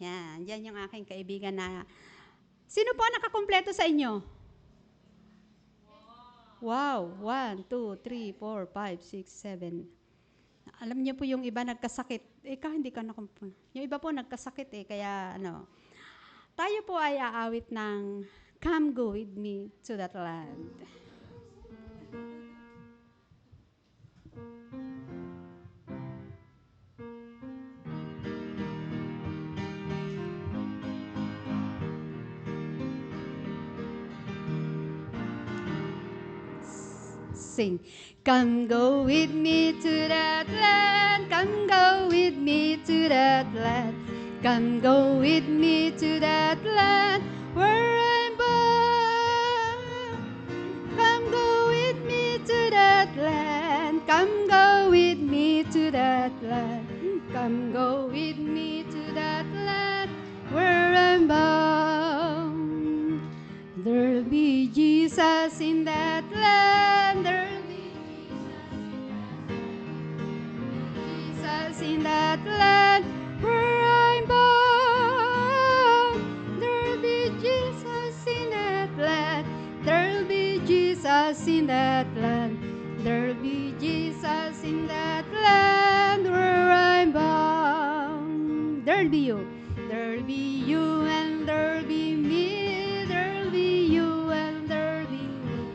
Yan, yan yung aking kaibigan na... Sino po ang nakakumpleto sa inyo? Wow, 1, 2, 3, 4, 5, 6, 7. Alam niyo po yung iba nagkasakit. Ikaw hindi ka nakakumpleto. Yung iba po nagkasakit kaya ano. Tayo po ay aawit ng Come Go With Me to That Land. Sing. Come go with me to that land. Come go with me to that land. Come go with me to that land where I'm born. Come go with me to that land. Come go with me to that land. Come go with me to that land where I'm bound. There'll be Jesus in that land. There'll be Jesus in that land where I'm born. There'll be Jesus in that land. There'll be Jesus in that land. There'll be Jesus in that land where I'm bound. There'll be you. There'll be you and there'll be me. There'll be you and there'll be me.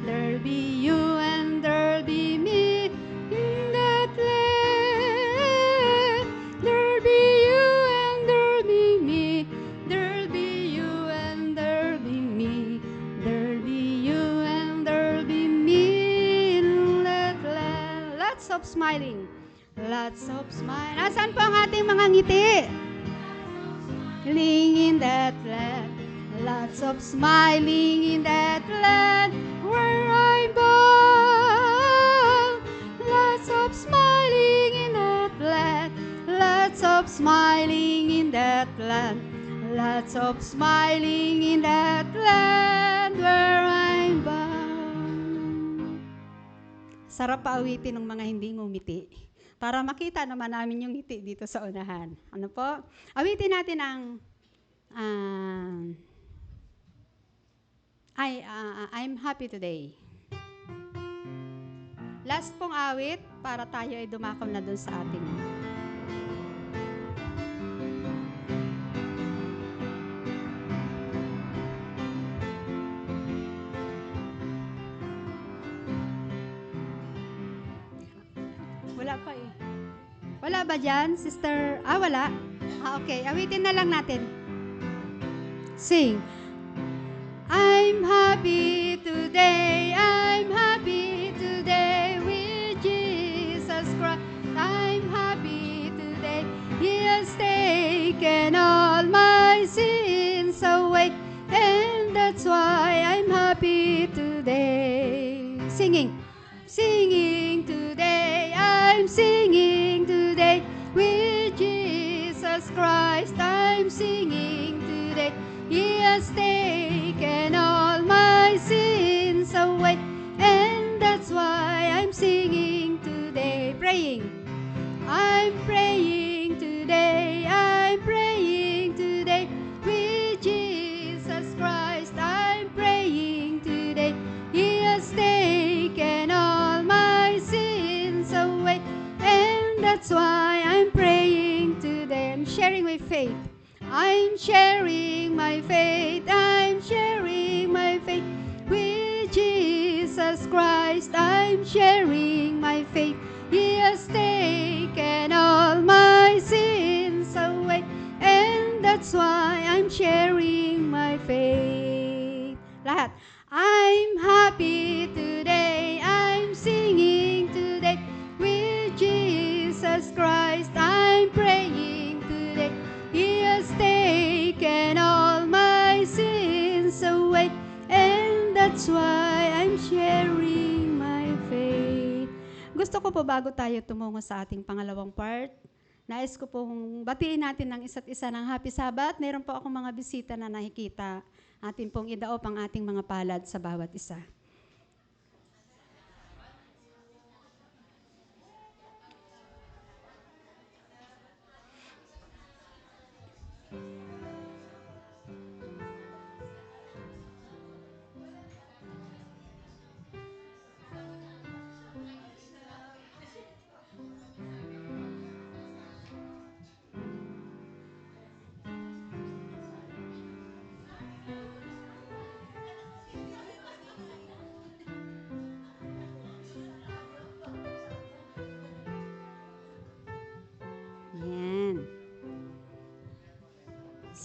There'll be you and there'll be me in that land. There'll be you and there'll be me. There'll be you and there'll be me. There'll be you and there'll be me in that land. Lots of smiling. Lots of smile. Nasaan po ang ating mga ngiti? Smiling in that land. Lots of smiling in that land where I'm born. Lots of smiling in that land. Lots of smiling in that land. Lots of smiling in that land where I'm born. Sarap paawitin ng mga hindi ngumiti. Para makita naman namin yung ngiti dito sa unahan. Ano po? Awitin natin ang I'm happy today. Last pong awit para tayo ay dumakaw na dun sa ating wala pa eh. Wala ba dyan, sister? Wala. Okay. Awitin na lang natin. Sing. I'm happy today. I'm happy today with Jesus Christ. I'm happy today. He has taken all my sins away. And that's why I'm happy today. Singing. Singing today. I'm singing today with Jesus Christ. I'm singing today. He has taken all my sins away, and that's why I'm singing today. Praying. I'm praying today. I'm praying today with Jesus Christ. I'm praying today. He has taken all my sins away, and that's why I'm praying today. I'm sharing my faith. I'm sharing my faith. I'm sharing my faith with Jesus Christ. I'm sharing my faith. He has taken all my sins away, and that's why I'm sharing my faith. Lahat. I'm happy today. I'm singing today with Jesus Christ. I'm praying today. He has taken all my sins away, and that's why I'm sharing my faith. Gusto ko po bago tayo tumungo sa ating pangalawang part, nais ko pong batiin natin ng isa't isa ng Happy Sabbath. Meron po akong mga bisita na nakikita. Atin pong idaop ang ating mga palad sa bawat isa.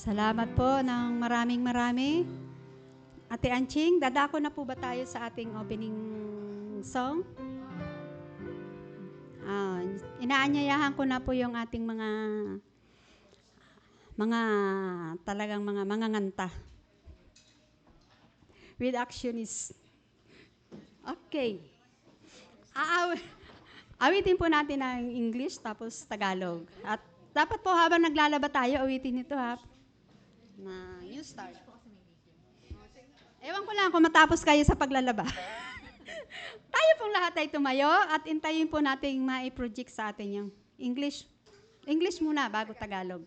Salamat po ng maraming marami. Ate Anching, dadako na po ba tayo sa ating opening song? Inaanyayahan ko na po yung ating mga talagang mga nganta. With actionist. Okay. Awitin po natin ang English tapos Tagalog. At dapat po habang naglalaba tayo, awitin ito ha. Na new start. Ewan ko lang kung matapos kayo sa paglalaba. Tayo pong lahat ay tumayo at intayin po nating mai-project sa atin yung English. English muna bago Tagalog.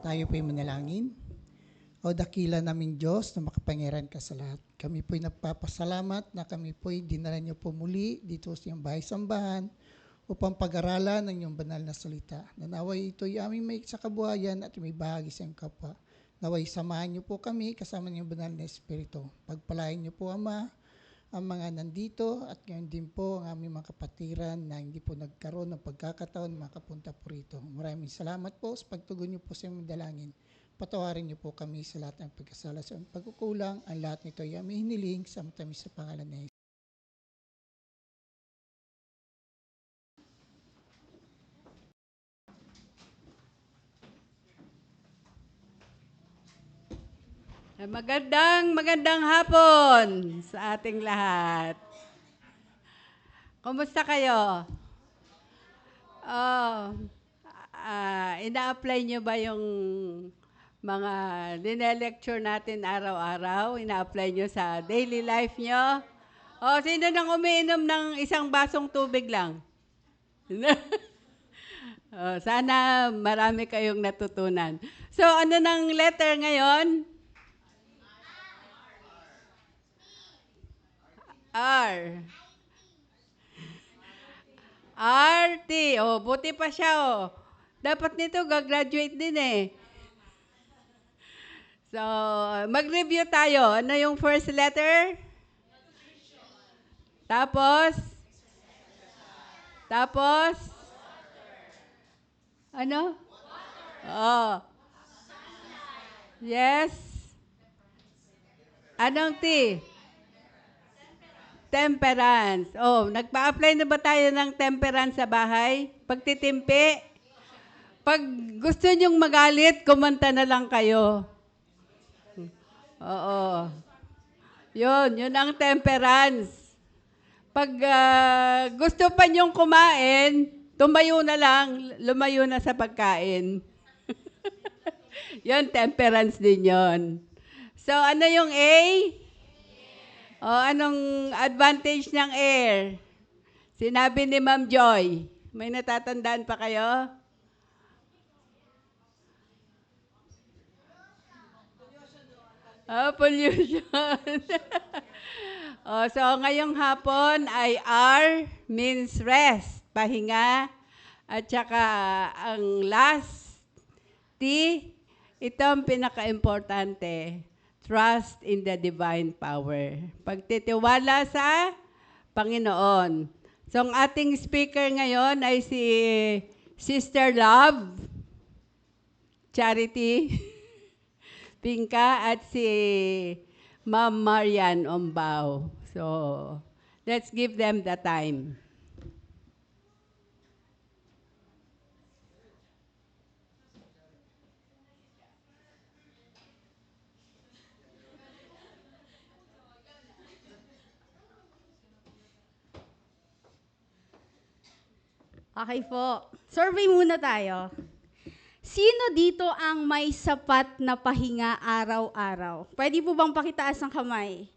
Tayo po'y manalangin. O dakila naming Diyos na makapangyarihan ka sa lahat. Kami po'y nagpapasalamat na kami po'y dinala niyo po muli dito sa iyong bahay-sambahan upang pag-aralan ng iyong banal na salita. Nanaway ito'y aming may sa kabuhayan at may bahagi sa iyong kapwa. Naway samahan niyo po kami kasama ng iyong banal na Espiritu. Pagpalain niyo po, Ama, ang mga nandito at ngayon din po ang aming mga kapatiran na hindi po nagkaroon ng pagkakataon makapunta po rito. Maraming salamat po sa pagtugon niyo po sa aming dalangin. Patawarin niyo po kami sa lahat ng pagkasala sa pagkukulang. Ang lahat nito ay aming hiniling sa matamis sa pangalan ni Jesus. Magandang hapon sa ating lahat. Kumusta kayo? Ina-apply nyo ba yung mga dine-lecture natin araw-araw? Ina-apply nyo sa daily life nyo? O, sino nang umiinom ng isang basong tubig lang? Sana marami kayong natutunan. So, ano ng letter ngayon? R. RT. Oh, buti pa siya, oh. Dapat nito gagraduate din eh. So, mag-review tayo. Ano yung first letter? Tapos? Ano? Oh. Yes. Anong T? Temperance. Oh, nagpa-apply na ba tayo ng temperance sa bahay? Pagtitimpi? Pag gusto nyong magalit, kumanta na lang kayo. Oo. Yun ang temperance. Pag gusto pa nyong kumain, tumayo na lang, lumayo na sa pagkain. Yun, temperance din yun. So, ano yung A? O, anong advantage ng air? Sinabi ni Ma'am Joy. May natatandaan pa kayo? Pollution. So ngayong hapon ay R means rest, pahinga. At saka ang last, T, ito ang pinaka-importante. Trust in the divine power. Pagtitiwala sa Panginoon. So, ang ating speaker ngayon ay si Sister Love, Charity, Pinka, at si Ma'am Marian Ombao. So, let's give them the time. Okay po. Survey muna tayo. Sino dito ang may sapat na pahinga araw-araw? Pwede po bang pakitaas ang kamay?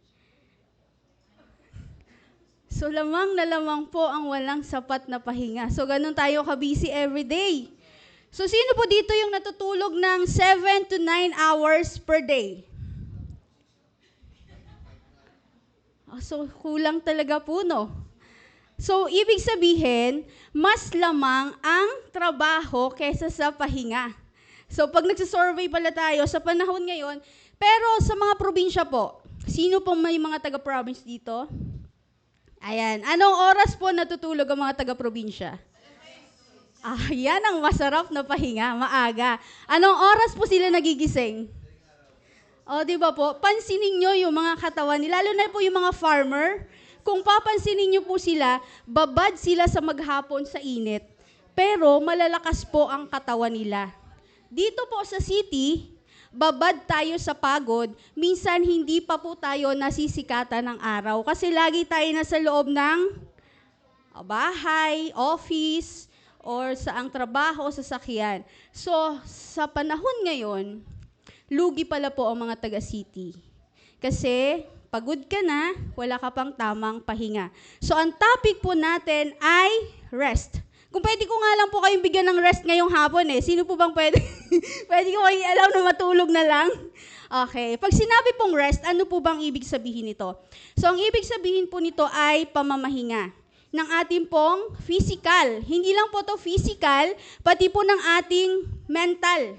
So lamang na lamang po ang walang sapat na pahinga. So ganun tayo ka-busy everyday. So sino po dito yung natutulog ng 7 to 9 hours per day? So kulang talaga po, no? So, ibig sabihin, mas lamang ang trabaho kaysa sa pahinga. So, pag nagsasurvey pala tayo sa panahon ngayon, pero sa mga probinsya po, sino pong may mga taga-province dito? Ayan. Anong oras po natutulog ang mga taga-probinsya? Yan ang masarap na pahinga, maaga. Anong oras po sila nagigising? O, di ba po? Pansinin nyo yung mga katawan nila, lalo na po yung mga farmer. Kung papansinin niyo po sila, babad sila sa maghapon sa init, pero malalakas po ang katawan nila. Dito po sa city, babad tayo sa pagod, minsan hindi pa po tayo nasisikatan ng araw kasi lagi tayo nasa loob ng bahay, office, or sa ang trabaho, sasakyan. So, sa panahon ngayon, lugi pala po ang mga taga-city. Kasi pagod ka na, wala ka pang tamang pahinga. So, ang topic po natin ay rest. Kung pwede ko nga lang po kayong bigyan ng rest ngayong hapon sino po bang pwede? Pwede ko kayong alam na matulog na lang? Okay. Pag sinabi pong rest, ano po bang ibig sabihin nito? So, ang ibig sabihin po nito ay pamamahinga ng ating pong physical. Hindi lang po to physical, pati po ng ating mental.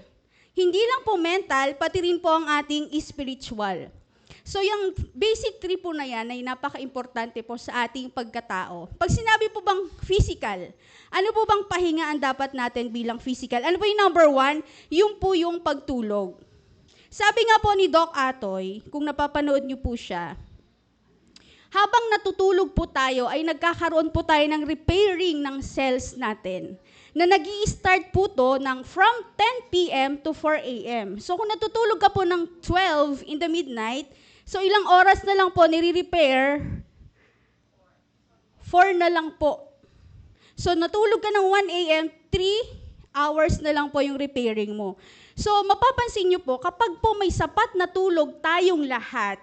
Hindi lang po mental, pati rin po ang ating spiritual. So yung basic three po na yan ay napaka-importante po sa ating pagkatao. Pag sinabi po bang physical, ano po bang pahinga ang dapat natin bilang physical? Ano po yung number one? Yung po yung pagtulog. Sabi nga po ni Doc Atoy, kung napapanood niyo po siya, habang natutulog po tayo ay nagkakaroon po tayo ng repairing ng cells natin na nag-i-start po to ng from 10 p.m. to 4 a.m. So kung natutulog ka po ng 12 in the midnight, so ilang oras na lang po nire-repair? 4 na lang po. So natulog ka ng 1 a.m., 3 hours na lang po yung repairing mo. So mapapansin nyo po, kapag po may sapat na tulog tayong lahat,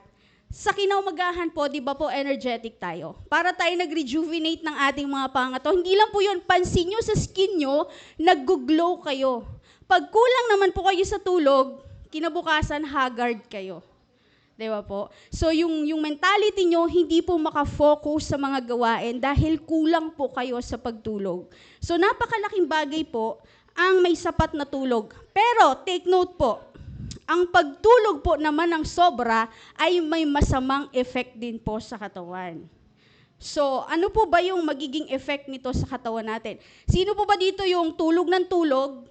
sa kinaumagahan po, di ba po, energetic tayo. Para tayo nag-rejuvenate ng ating mga pangato. Hindi lang po yun, pansin nyo sa skin nyo, nag-glow kayo. Pag kulang naman po kayo sa tulog, kinabukasan, haggard kayo. Di ba po? So yung mentality nyo, hindi po makafocus sa mga gawain dahil kulang po kayo sa pagtulog. So napakalaking bagay po ang may sapat na tulog. Pero, take note po, ang pagtulog po naman ng sobra ay may masamang effect din po sa katawan. So, ano po ba yung magiging effect nito sa katawan natin? Sino po ba dito yung tulog ng tulog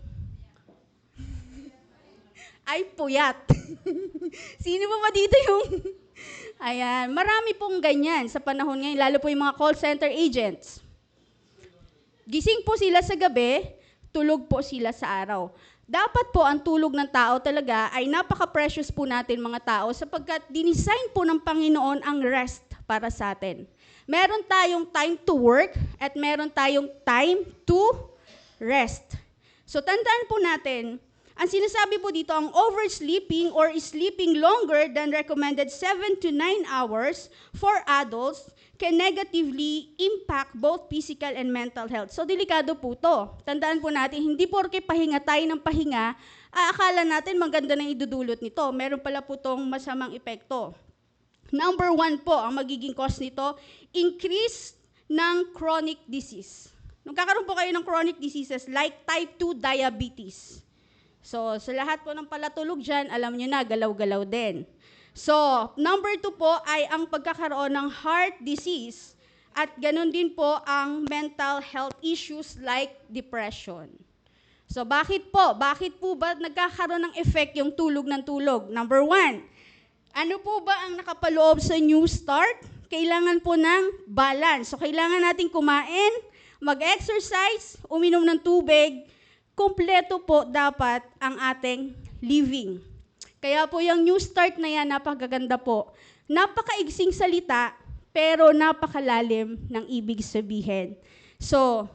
ay puyat? Sino po ba dito yung... Ayan, marami pong ganyan sa panahon ngayon, lalo po yung mga call center agents. Gising po sila sa gabi, tulog po sila sa araw. Dapat po ang tulog ng tao talaga ay napaka-precious po natin mga tao sapagkat dinisign po ng Panginoon ang rest para sa atin. Meron tayong time to work at meron tayong time to rest. So tandaan po natin, ang sinasabi po dito, ang oversleeping or sleeping longer than recommended 7 to 9 hours for adults can negatively impact both physical and mental health. So, delikado po to. Tandaan po natin, hindi porke pahinga tayo ng pahinga, akala natin maganda na idudulot nito. Meron pala po tong masamang epekto. Number 1 po, ang magiging cause nito, increase ng chronic disease. Nagkakaroon po kayo ng chronic diseases like type 2 diabetes. So, sa lahat po ng palatulog dyan, alam nyo na, galaw-galaw din. So, number 2 po ay ang pagkakaroon ng heart disease at ganun din po ang mental health issues like depression. So, bakit po? Bakit po ba nagkakaroon ng effect yung tulog ng tulog? Number 1, ano po ba ang nakapaloob sa New Start? Kailangan po ng balance. So, kailangan natin kumain, mag-exercise, uminom ng tubig, kumpleto po dapat ang ating living. Kaya po yung New Start na yan, napakaganda po. Napakaigsing salita, pero napakalalim ng ibig sabihin. So,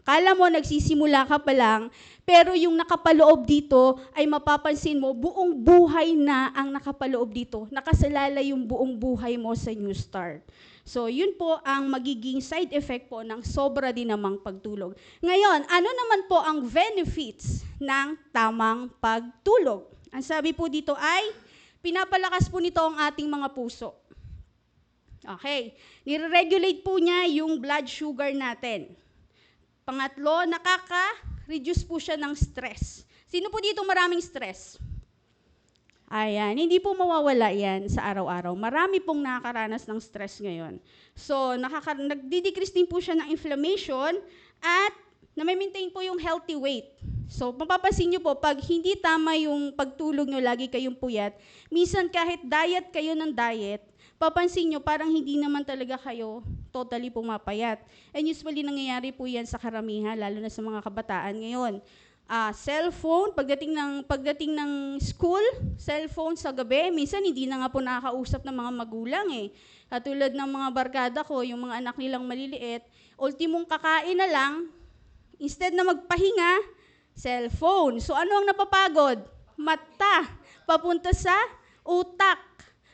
kala mo nagsisimula ka pa lang, pero yung nakapaloob dito ay mapapansin mo, buong buhay na ang nakapaloob dito. Nakasalala yung buong buhay mo sa New Start. So, yun po ang magiging side effect po ng sobra din namang pagtulog. Ngayon, ano naman po ang benefits ng tamang pagtulog? Ang sabi po dito ay, pinapalakas po nito ang ating mga puso. Okay. Nire-regulate po niya yung blood sugar natin. Pangatlo, nakaka-reduce po siya ng stress. Sino po dito maraming stress? Ayan, hindi po mawawala yan sa araw-araw. Marami pong nakakaranas ng stress ngayon. So, nagdi-decrease din po siya ng inflammation at na-maintain po yung healthy weight. So, mapapansin nyo po, pag hindi tama yung pagtulog nyo, lagi kayong puyat, minsan kahit diet kayo ng diet, papansin nyo, parang hindi naman talaga kayo totally pumapayat. And usually, nangyayari po yan sa karamihan, lalo na sa mga kabataan ngayon. Cellphone, pagdating ng school, cellphone sa gabi, minsan hindi na nga po nakakausap ng mga magulang eh. Katulad ng mga barkada ko, yung mga anak nilang maliliit, ultimong kakain na lang, instead na magpahinga, cellphone. So ano ang napapagod? Mata. Papunta sa utak.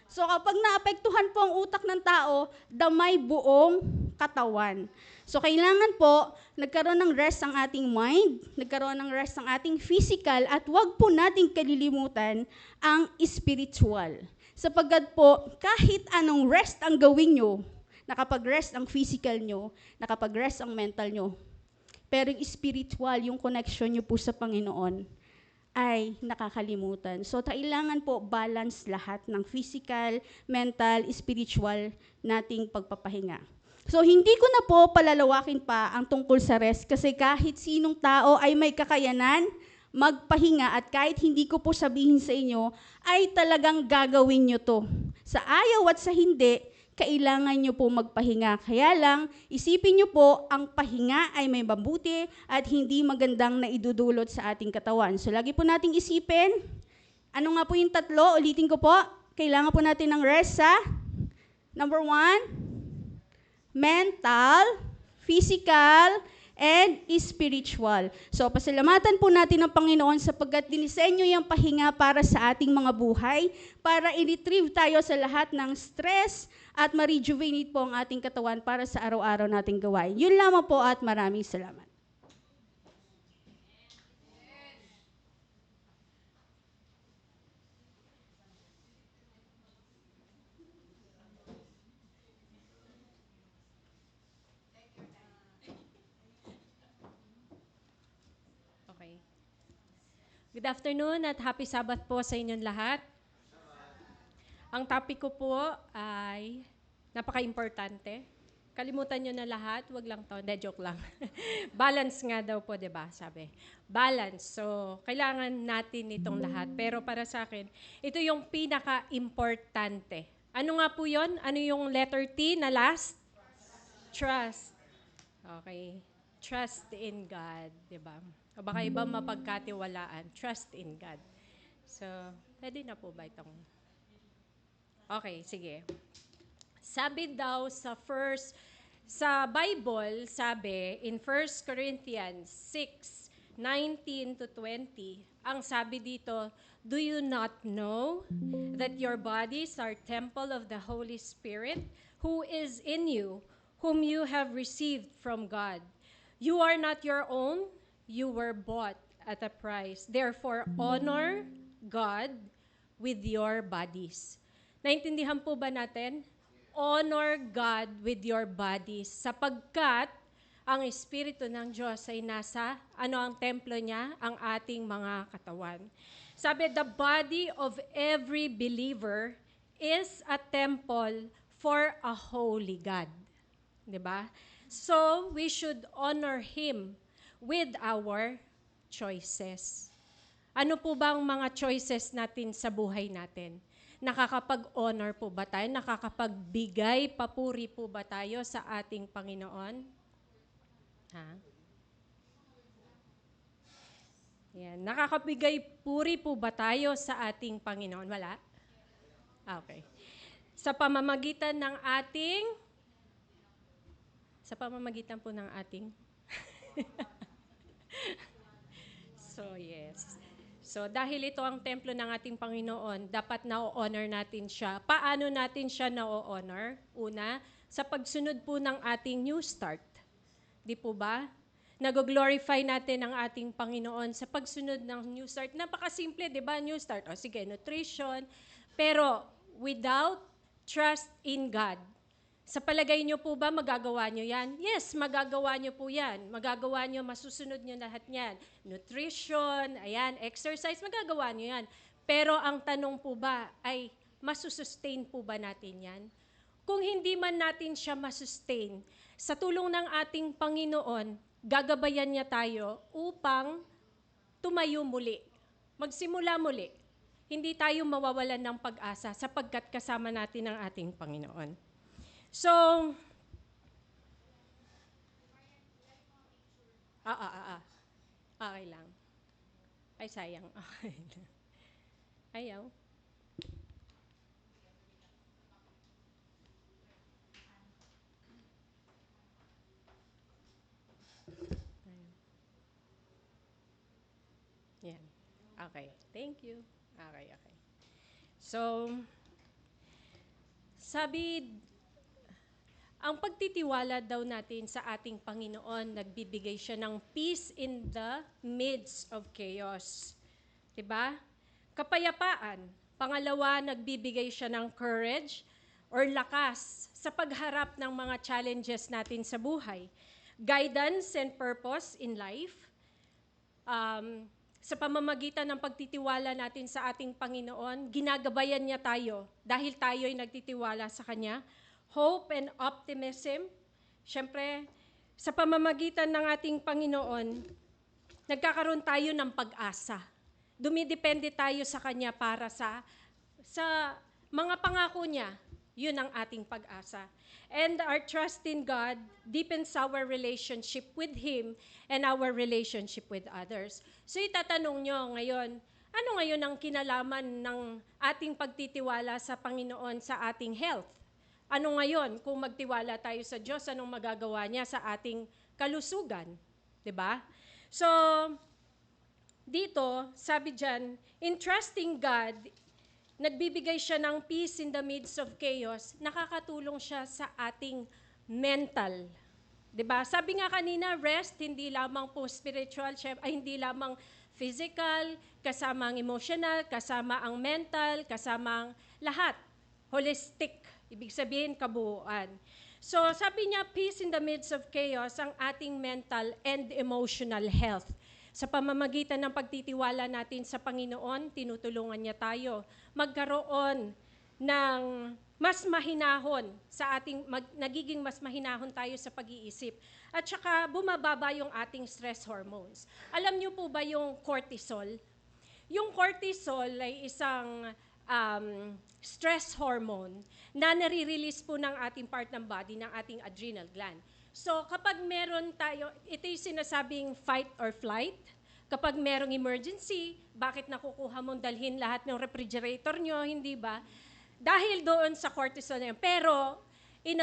So kapag naapektuhan po ang utak ng tao, damay buong katawan. So kailangan po, nagkaroon ng rest ang ating mind, nagkaroon ng rest ang ating physical, at wag po nating kalilimutan ang spiritual. Sapagkat po, kahit anong rest ang gawin nyo, nakapag-rest ang physical nyo, nakapag-rest ang mental nyo, pero yung spiritual, yung connection nyo po sa Panginoon, ay nakakalimutan. So, kailangan po balance lahat ng physical, mental, spiritual nating pagpapahinga. So, hindi ko na po palalawakin pa ang tungkol sa rest kasi kahit sinong tao ay may kakayanan magpahinga at kahit hindi ko po sabihin sa inyo, ay talagang gagawin nyo to. Sa ayaw at sa hindi, kailangan nyo po magpahinga. Kaya lang, isipin nyo po, ang pahinga ay may mabuti at hindi magandang naidudulot sa ating katawan. So lagi po nating isipin, ano nga po yung tatlo? Ulitin ko po, kailangan po natin ng rest sa number 1, mental, physical, and spiritual. So, pasalamatan po natin ang Panginoon sapagkat dinisenyo yung pahinga para sa ating mga buhay, para i-retrieve tayo sa lahat ng stress at ma-rejuvenate po ang ating katawan para sa araw-araw nating gawain. Yun lamang po at maraming salamat. Okay. Good afternoon at happy Sabbath po sa inyong lahat. Ang topic ko po ay napaka-importante. Kalimutan nyo na lahat, wag lang to, hindi, joke lang. Balance nga daw po, di ba, sabi. Balance. So, kailangan natin itong lahat. Pero para sa akin, ito yung pinaka-importante. Ano nga po yon? Ano yung letter T na last? Trust. Okay. Trust in God, di ba? O baka iba mapagkatiwalaan. Trust in God. So, pwede na po ba itong... Okay, sige. Sabi daw sa Bible, sabi in 1 Corinthians 6:19-20, ang sabi dito, do you not know that your bodies are temple of the Holy Spirit who is in you, whom you have received from God? You are not your own, you were bought at a price. Therefore, honor God with your bodies. Naintindihan po ba natin? Honor God with your bodies sapagkat ang Espiritu ng Diyos ay nasa, ang templo niya? Ang ating mga katawan. Sabi, the body of every believer is a temple for a holy God. Diba? So, we should honor Him with our choices. Ano po bang mga choices natin sa buhay natin? Nakakapag-honor po ba tayo? Nakakapagbigay papuri po ba tayo sa ating Panginoon? Ha? Yan. Nakakabigay puri po ba tayo sa ating Panginoon? Wala? Okay. Sa pamamagitan po ng ating So, yes. So, dahil ito ang templo ng ating Panginoon, dapat na-honor natin siya. Paano natin siya na-honor? Una, sa pagsunod po ng ating new start. Di po ba? Nag-glorify natin ang ating Panginoon sa pagsunod ng new start. Napakasimple, di ba? New start. O sige, nutrition. Pero, without trust in God, sa palagay nyo po ba magagawa nyo yan? Yes, magagawa nyo po yan. Magagawa nyo, masusunod nyo lahat yan. Nutrition, ayan, exercise, magagawa nyo yan. Pero ang tanong po ba ay masusustain po ba natin yan? Kung hindi man natin siya masustain, sa tulong ng ating Panginoon, gagabayan niya tayo upang tumayo muli. Magsimula muli. Hindi tayo mawawalan ng pag-asa sapagkat kasama natin ang ating Panginoon. So, okay lang. Ay, sayang. Okay lang. Ayaw. Yan. Okay. Thank you. Okay. So, ang pagtitiwala daw natin sa ating Panginoon, nagbibigay siya ng peace in the midst of chaos. Diba? Kapayapaan. Pangalawa, nagbibigay siya ng courage or lakas sa pagharap ng mga challenges natin sa buhay. Guidance and purpose in life. Sa pamamagitan ng pagtitiwala natin sa ating Panginoon, ginagabayan niya tayo dahil tayo ay nagtitiwala sa Kanya. Hope and optimism. Siyempre, sa pamamagitan ng ating Panginoon, nagkakaroon tayo ng pag-asa. Dumidepende tayo sa Kanya para sa mga pangako niya. Yun ang ating pag-asa. And our trust in God deepens our relationship with Him and our relationship with others. So itatanong nyo ngayon, ano ngayon ang kinalaman ng ating pagtitiwala sa Panginoon sa ating health? Ano ngayon kung magtiwala tayo sa Diyos, anong magagawa niya sa ating kalusugan? 'Di ba? So, dito, sabi dyan, in trusting God, nagbibigay siya ng peace in the midst of chaos, nakakatulong siya sa ating mental. 'Di ba? Sabi nga kanina, rest hindi lamang po spiritual, hindi lamang physical, kasama ang emotional, kasama ang mental, kasama ang lahat. Holistic, ibig sabihin kabuuan. So sabi niya, peace in the midst of chaos, ang ating mental and emotional health. Sa pamamagitan ng pagtitiwala natin sa Panginoon, tinutulungan niya tayo magkaroon ng mas mahinahon sa nagiging mas mahinahon tayo sa pag-iisip. At saka bumababa yung ating stress hormones. Alam niyo po ba yung cortisol? Yung cortisol ay isang stress hormone na nare-release po ng ating part ng body, ng ating adrenal gland. So kapag meron tayo, ito yung sinasabing fight or flight. Kapag merong emergency, bakit nakukuha mong dalhin lahat ng refrigerator nyo, hindi ba? Dahil doon sa cortisol na yun. Pero in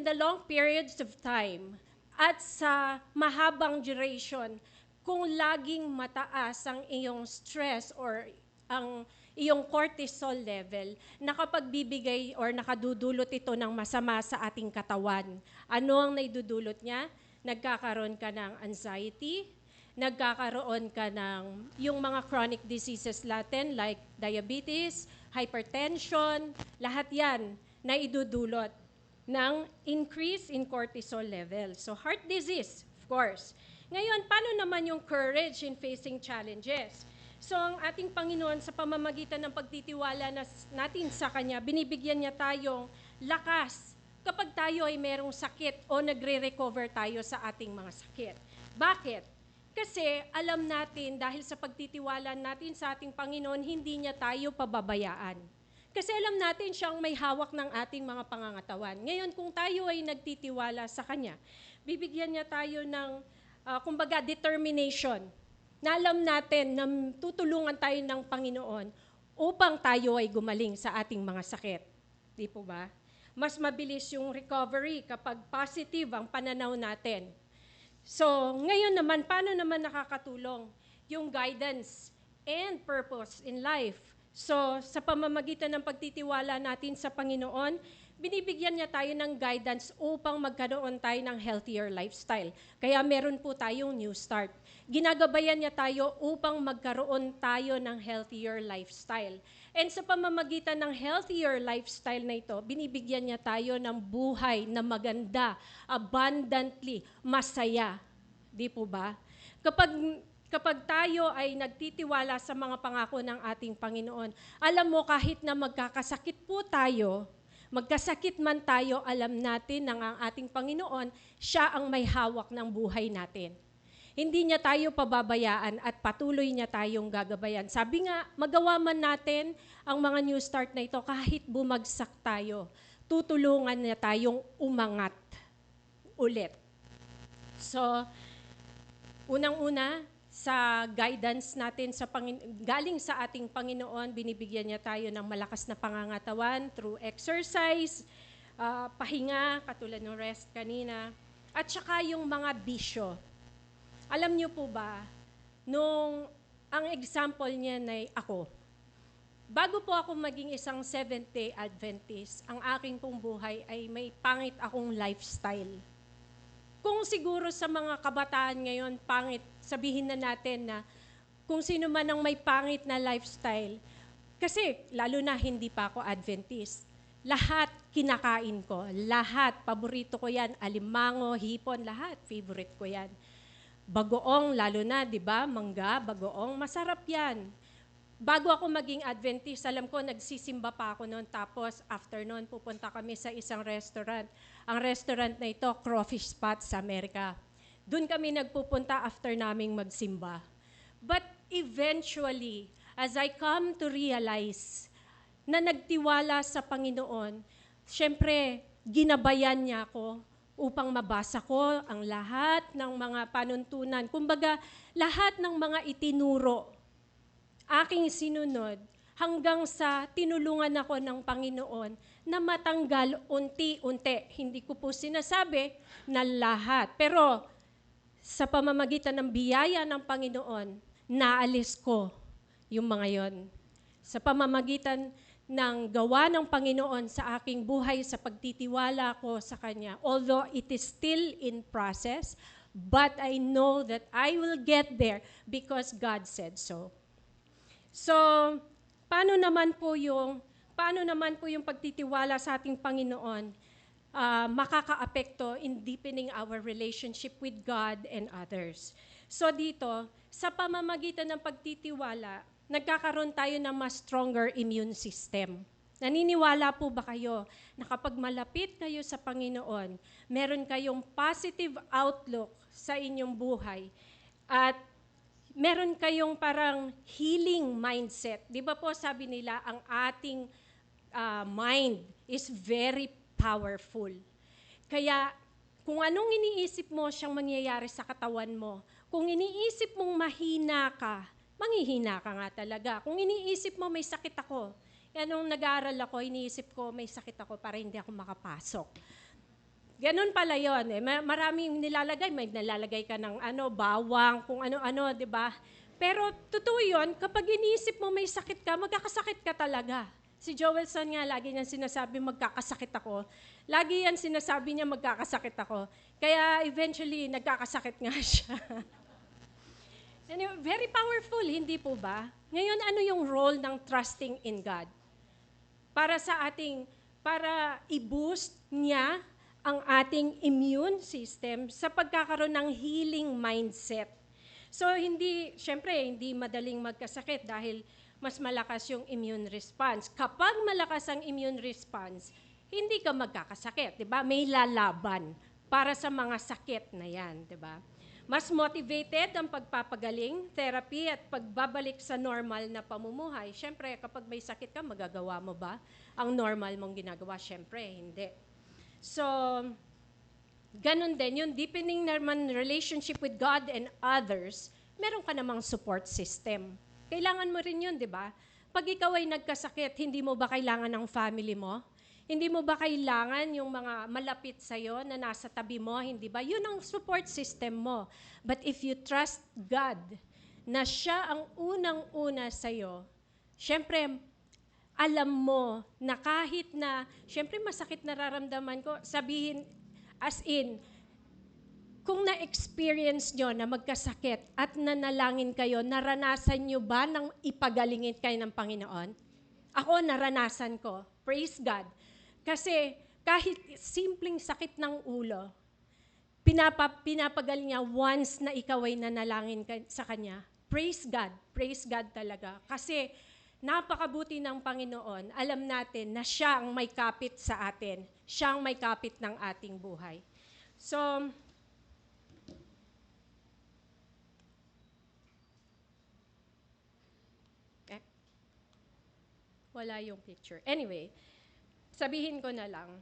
the long periods of time at sa mahabang duration, kung laging mataas ang iyong stress or ang iyong cortisol level, nakapagbibigay or nakadudulot ito ng masama sa ating katawan. Ano ang naidudulot niya? Nagkakaroon ka ng anxiety, nagkakaroon ka ng yung mga chronic diseases natin like diabetes, hypertension, lahat yan na idudulot ng increase in cortisol level. So heart disease, of course. Ngayon, paano naman yung courage in facing challenges? So ang ating Panginoon sa pamamagitan ng pagtitiwala natin sa Kanya, binibigyan niya tayong lakas kapag tayo ay merong sakit o nagre-recover tayo sa ating mga sakit. Bakit? Kasi alam natin dahil sa pagtitiwala natin sa ating Panginoon, hindi niya tayo pababayaan. Kasi alam natin siyang may hawak ng ating mga pangangatawan. Ngayon, kung tayo ay nagtitiwala sa Kanya, bibigyan niya tayo ng, kumbaga, determination. Na alam natin na tutulungan tayo ng Panginoon upang tayo ay gumaling sa ating mga sakit. Di po ba? Mas mabilis yung recovery kapag positive ang pananaw natin. So, ngayon naman, paano naman nakakatulong yung guidance and purpose in life? So, sa pamamagitan ng pagtitiwala natin sa Panginoon, binibigyan niya tayo ng guidance upang magkaroon tayo ng healthier lifestyle. Kaya meron po tayong New Start. Ginagabayan niya tayo upang magkaroon tayo ng healthier lifestyle. And sa pamamagitan ng healthier lifestyle na ito, binibigyan niya tayo ng buhay na maganda, abundantly, masaya. Di po ba? Kapag tayo ay nagtitiwala sa mga pangako ng ating Panginoon, alam mo kahit na magkakasakit po tayo, magkasakit man tayo, alam natin na ang ating Panginoon, siya ang may hawak ng buhay natin. Hindi niya tayo pababayaan at patuloy niya tayong gagabayan. Sabi nga, magawa man natin ang mga New Start na ito kahit bumagsak tayo. Tutulungan niya tayong umangat ulit. So, unang-una, sa guidance natin galing sa ating Panginoon, binibigyan niya tayo ng malakas na pangangatawan through exercise, pahinga, katulad ng rest kanina, at saka yung mga bisyo. Alam niyo po ba, ang example niya na ako, bago po ako maging isang Seventh-day Adventist, ang aking pong buhay ay may pangit akong lifestyle. Kung siguro sa mga kabataan ngayon, pangit, sabihin na natin na kung sino man ang may pangit na lifestyle, kasi lalo na hindi pa ako Adventist, lahat kinakain ko, lahat, paborito ko yan, alimango, hipon, lahat, favorite ko yan. Bagoong, lalo na, di ba? Mangga, bagoong, masarap yan. Bago ako maging Adventist, alam ko, nagsisimba pa ako noon. Tapos, after noon, pupunta kami sa isang restaurant. Ang restaurant na ito, Crawfish Spot sa Amerika. Doon kami nagpupunta after naming magsimba. But eventually, as I come to realize na nagtiwala sa Panginoon, syempre, ginabayan niya ako upang mabasa ko ang lahat ng mga panuntunan. Kumbaga, lahat ng mga itinuro, aking sinunod, hanggang sa tinulungan ako ng Panginoon na matanggal unti-unti. Hindi ko po sinasabi na lahat. Pero sa pamamagitan ng biyaya ng Panginoon, naalis ko yung mga yon. Sa pamamagitan ng gawa ng Panginoon sa aking buhay, sa pagtitiwala ko sa Kanya. Although it is still in process, but I know that I will get there because God said so. So, paano naman po yung pagtitiwala sa ating Panginoon makakaapekto in deepening our relationship with God and others? So dito, sa pamamagitan ng pagtitiwala, nagkakaroon tayo ng mas stronger immune system. Naniniwala po ba kayo na kapag malapit kayo sa Panginoon, meron kayong positive outlook sa inyong buhay at meron kayong parang healing mindset? Di ba po sabi nila, ang ating mind is very powerful. Kaya kung anong iniisip mo siyang mangyayari sa katawan mo, kung iniisip mong mahina ka, manghihina ka nga talaga. Kung iniisip mo may sakit ako, nung nag-aaral ako, iniisip ko may sakit ako para hindi ako makapasok. Ganon pala yun. Maraming nilalagay. May nilalagay ka ng bawang, kung ano-ano, di ba? Pero totoo yun, kapag iniisip mo may sakit ka, magkakasakit ka talaga. Si Joelson nga, lagi niya sinasabi, magkakasakit ako. Lagi yan sinasabi niya, magkakasakit ako. Kaya eventually, nagkakasakit nga siya. Anyway, very powerful, hindi po ba? Ngayon, ano yung role ng trusting in God? Para i-boost niya ang ating immune system sa pagkakaroon ng healing mindset. So, syempre, hindi madaling magkasakit dahil mas malakas yung immune response. Kapag malakas ang immune response, hindi ka magkakasakit, di ba? May lalaban para sa mga sakit na yan, di ba? Mas motivated ang pagpapagaling, therapy at pagbabalik sa normal na pamumuhay. Siyempre, kapag may sakit ka, magagawa mo ba ang normal mong ginagawa? Siyempre, hindi. So, ganun din, yung deepening naman relationship with God and others, meron ka namang support system. Kailangan mo rin yun, di ba? Pag ikaw ay nagkasakit, hindi mo ba kailangan ng family mo? Hindi mo ba kailangan yung mga malapit sa'yo na nasa tabi mo? Hindi ba? Yun ang support system mo. But if you trust God na siya ang unang-una sa'yo, syempre, alam mo na kahit na, syempre masakit nararamdaman ko, sabihin, as in, kung na-experience nyo na magkasakit at nanalangin kayo, naranasan nyo ba nang ipagalingin kayo ng Panginoon? Ako, naranasan ko. Praise God. Kasi kahit simpleng sakit ng ulo, pinapagaling niya once na ikaw ay nanalangin sa Kanya. Praise God talaga. Kasi napakabuti ng Panginoon, alam natin na siya ang may kapit sa atin. Siya ang may kapit ng ating buhay. So, wala yung picture. Anyway, sabihin ko na lang,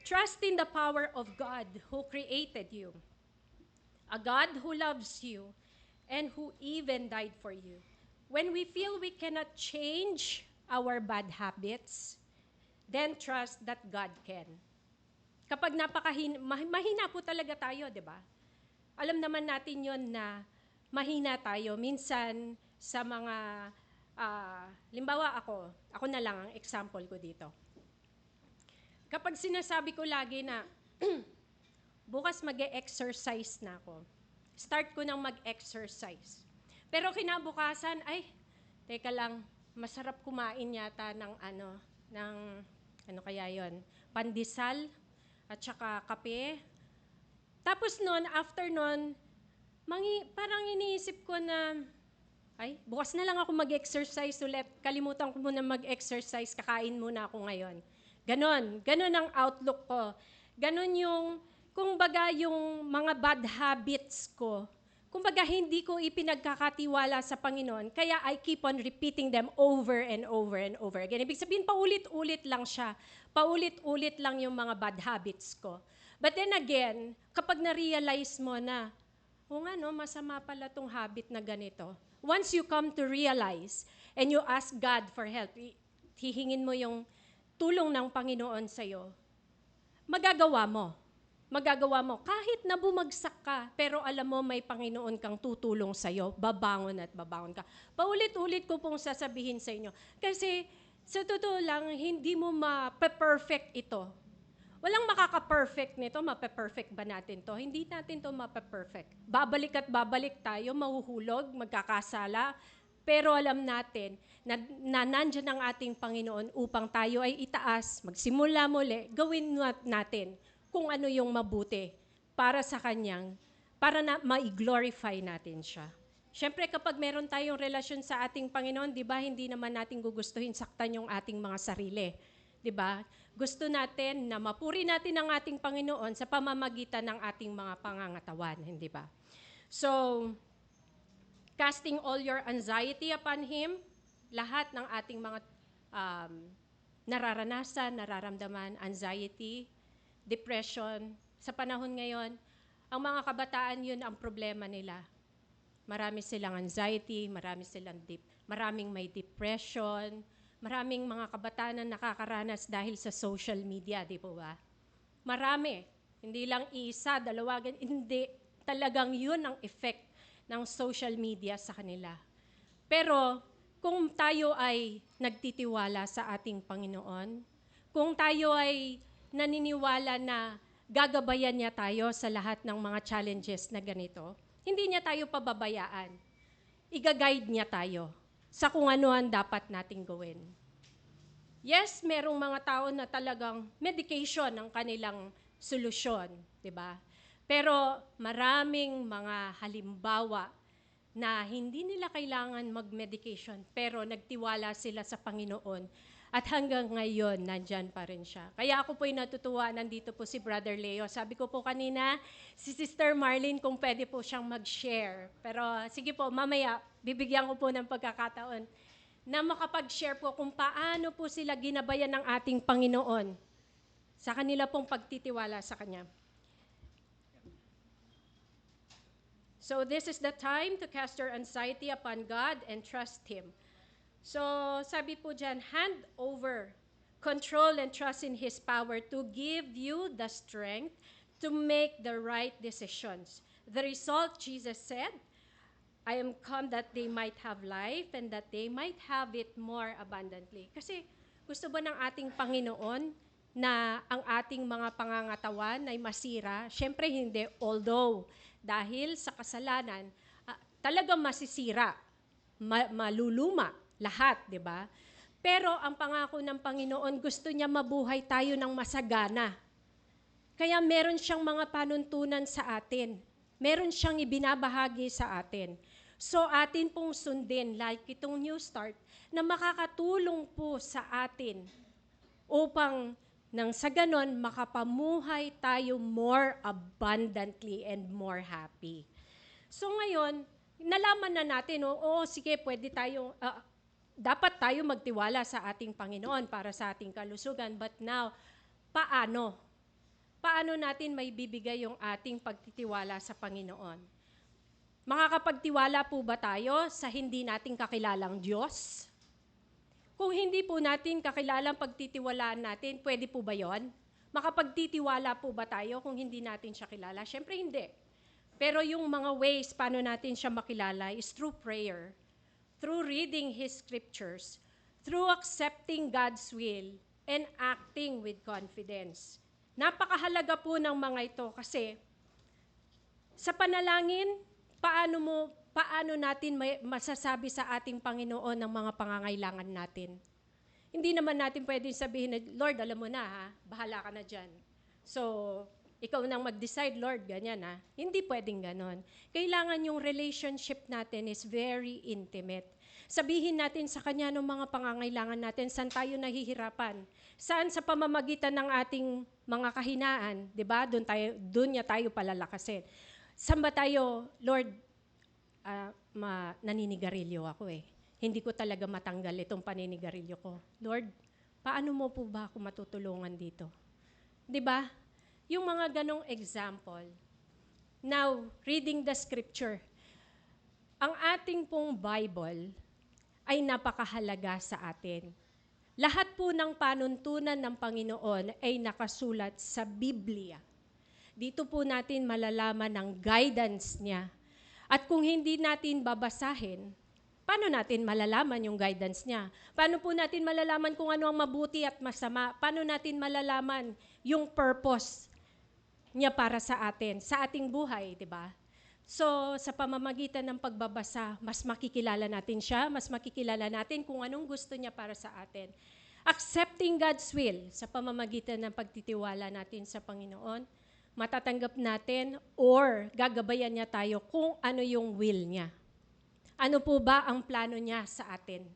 trust in the power of God who created you. A God who loves you and who even died for you. When we feel we cannot change our bad habits, then trust that God can. Kapag mahina po talaga tayo, di ba? Alam naman natin yon na mahina tayo. Minsan sa mga, limbawa ako na lang ang example ko dito. Kapag sinasabi ko lagi na, bukas mag-e-exercise na ako, start ko nang mag-exercise. Pero kinabukasan, teka lang, masarap kumain yata ng ano kaya yon, pandesal at saka kape. Tapos after nun, parang iniisip ko na, bukas na lang ako mag-exercise ulit. Kalimutan ko muna mag-exercise, kakain muna ako ngayon. Ganon ang outlook ko. Ganon yung, kumbaga yung mga bad habits ko, kumbaga hindi ko ipinagkakatiwala sa Panginoon, kaya I keep on repeating them over and over and over again. Ibig sabihin, paulit-ulit lang siya. Paulit-ulit lang yung mga bad habits ko. But then again, kapag na-realize mo na, o nga no, masama pala tong habit na ganito. Once you come to realize and you ask God for help, hihingin mo yung tulong ng Panginoon sa'yo, magagawa mo. Magagawa mo. Kahit na bumagsak ka, pero alam mo may Panginoon kang tutulong sa'yo, babangon at babangon ka. Paulit-ulit ko pong sasabihin sa inyo. Kasi sa totoo lang, hindi mo ma-perfect ito. Walang makaka-perfect nito. Ma-perfect ba natin to? Hindi natin to ma-perfect. Babalik at babalik tayo, mahuhulog, magkakasala. Pero alam natin na nandyan ang ating Panginoon upang tayo ay itaas, magsimula muli, gawin natin kung ano yung mabuti para sa Kanyang, para na ma-glorify natin siya. Siyempre, kapag meron tayong relasyon sa ating Panginoon, di ba, hindi naman natin gugustuhin saktan yung ating mga sarili. Di ba? Gusto natin na mapuri natin ang ating Panginoon sa pamamagitan ng ating mga pangangatawan, hindi ba? So, casting all your anxiety upon Him, lahat ng ating mga nararanasan, nararamdaman, anxiety, depression. Sa panahon ngayon, ang mga kabataan yun ang problema nila. Marami silang anxiety, maraming may depression, maraming mga kabataan na nakakaranas dahil sa social media, di po ba? Marami. Hindi lang isa, dalawa, hindi. Talagang yun ang effect ng social media sa kanila. Pero kung tayo ay nagtitiwala sa ating Panginoon, kung tayo ay naniniwala na gagabayan niya tayo sa lahat ng mga challenges na ganito, hindi niya tayo pababayaan. Iga-guide niya tayo sa kung ano ang dapat nating gawin. Yes, merong mga tao na talagang medication ang kanilang solusyon, di ba? Pero maraming mga halimbawa na hindi nila kailangan mag-medication pero nagtiwala sila sa Panginoon at hanggang ngayon nandyan pa rin siya. Kaya ako po'y natutuwa, nandito po si Brother Leo. Sabi ko po kanina, si Sister Marlene kung pwede po siyang mag-share. Pero sige po, mamaya bibigyan ko po ng pagkakataon na makapag-share po kung paano po sila ginabayan ng ating Panginoon sa kanila pong pagtitiwala sa Kanya. So this is the time to cast your anxiety upon God and trust Him. So sabi po dyan, hand over, control and trust in His power to give you the strength to make the right decisions. The result, Jesus said, I am come that they might have life and that they might have it more abundantly. Kasi gusto ba ng ating Panginoon na ang ating mga pangangatawan ay masira? Siyempre hindi, although dahil sa kasalanan, talagang masisira, maluluma lahat, di ba? Pero ang pangako ng Panginoon, gusto niya mabuhay tayo ng masagana. Kaya meron siyang mga panuntunan sa atin. Meron siyang ibinabahagi sa atin. So atin pong sundin, like itong New Start, na makakatulong po sa atin upang nang sa ganon, makapamuhay tayo more abundantly and more happy. So ngayon, nalaman na natin, sige, pwede tayo, dapat tayo magtiwala sa ating Panginoon para sa ating kalusugan. But now, paano? Paano natin may bibigay yung ating pagtitiwala sa Panginoon? Makakapagtiwala po ba tayo sa hindi nating kakilalang Diyos? Kung hindi po natin kakilalang pagtitiwalaan natin, pwede po ba yon? Makapagtitiwala po ba tayo kung hindi natin siya kilala? Siyempre hindi. Pero yung mga ways paano natin siya makilala is through prayer, through reading His scriptures, through accepting God's will, and acting with confidence. Napakahalaga po ng mga ito kasi sa panalangin, paano natin masasabi sa ating Panginoon ang mga pangangailangan natin? Hindi naman natin pwedeng sabihin na, Lord, alam mo na ha, bahala ka na dyan. So, ikaw nang mag-decide, Lord, ganyan ha. Hindi pwedeng ganon. Kailangan yung relationship natin is very intimate. Sabihin natin sa Kanya ng mga pangangailangan natin, saan tayo nahihirapan. Saan sa pamamagitan ng ating mga kahinaan, di ba? Doon niya tayo palalakasin. Saan ba tayo, Lord, naninigarilyo ako eh. Hindi ko talaga matanggal itong paninigarilyo ko. Lord, paano mo po ba ako matutulungan dito? Di ba? Yung mga ganong example. Now, reading the scripture. Ang ating pong Bible ay napakahalaga sa atin. Lahat po ng panuntunan ng Panginoon ay nakasulat sa Biblia. Dito po natin malalaman ang guidance niya. At kung hindi natin babasahin, paano natin malalaman yung guidance niya? Paano po natin malalaman kung ano ang mabuti at masama? Paano natin malalaman yung purpose niya para sa atin, sa ating buhay, di ba? So, sa pamamagitan ng pagbabasa, mas makikilala natin siya, mas makikilala natin kung anong gusto niya para sa atin. Accepting God's will sa pamamagitan ng pagtitiwala natin sa Panginoon, matatanggap natin or gagabayan niya tayo kung ano yung will niya. Ano po ba ang plano niya sa atin?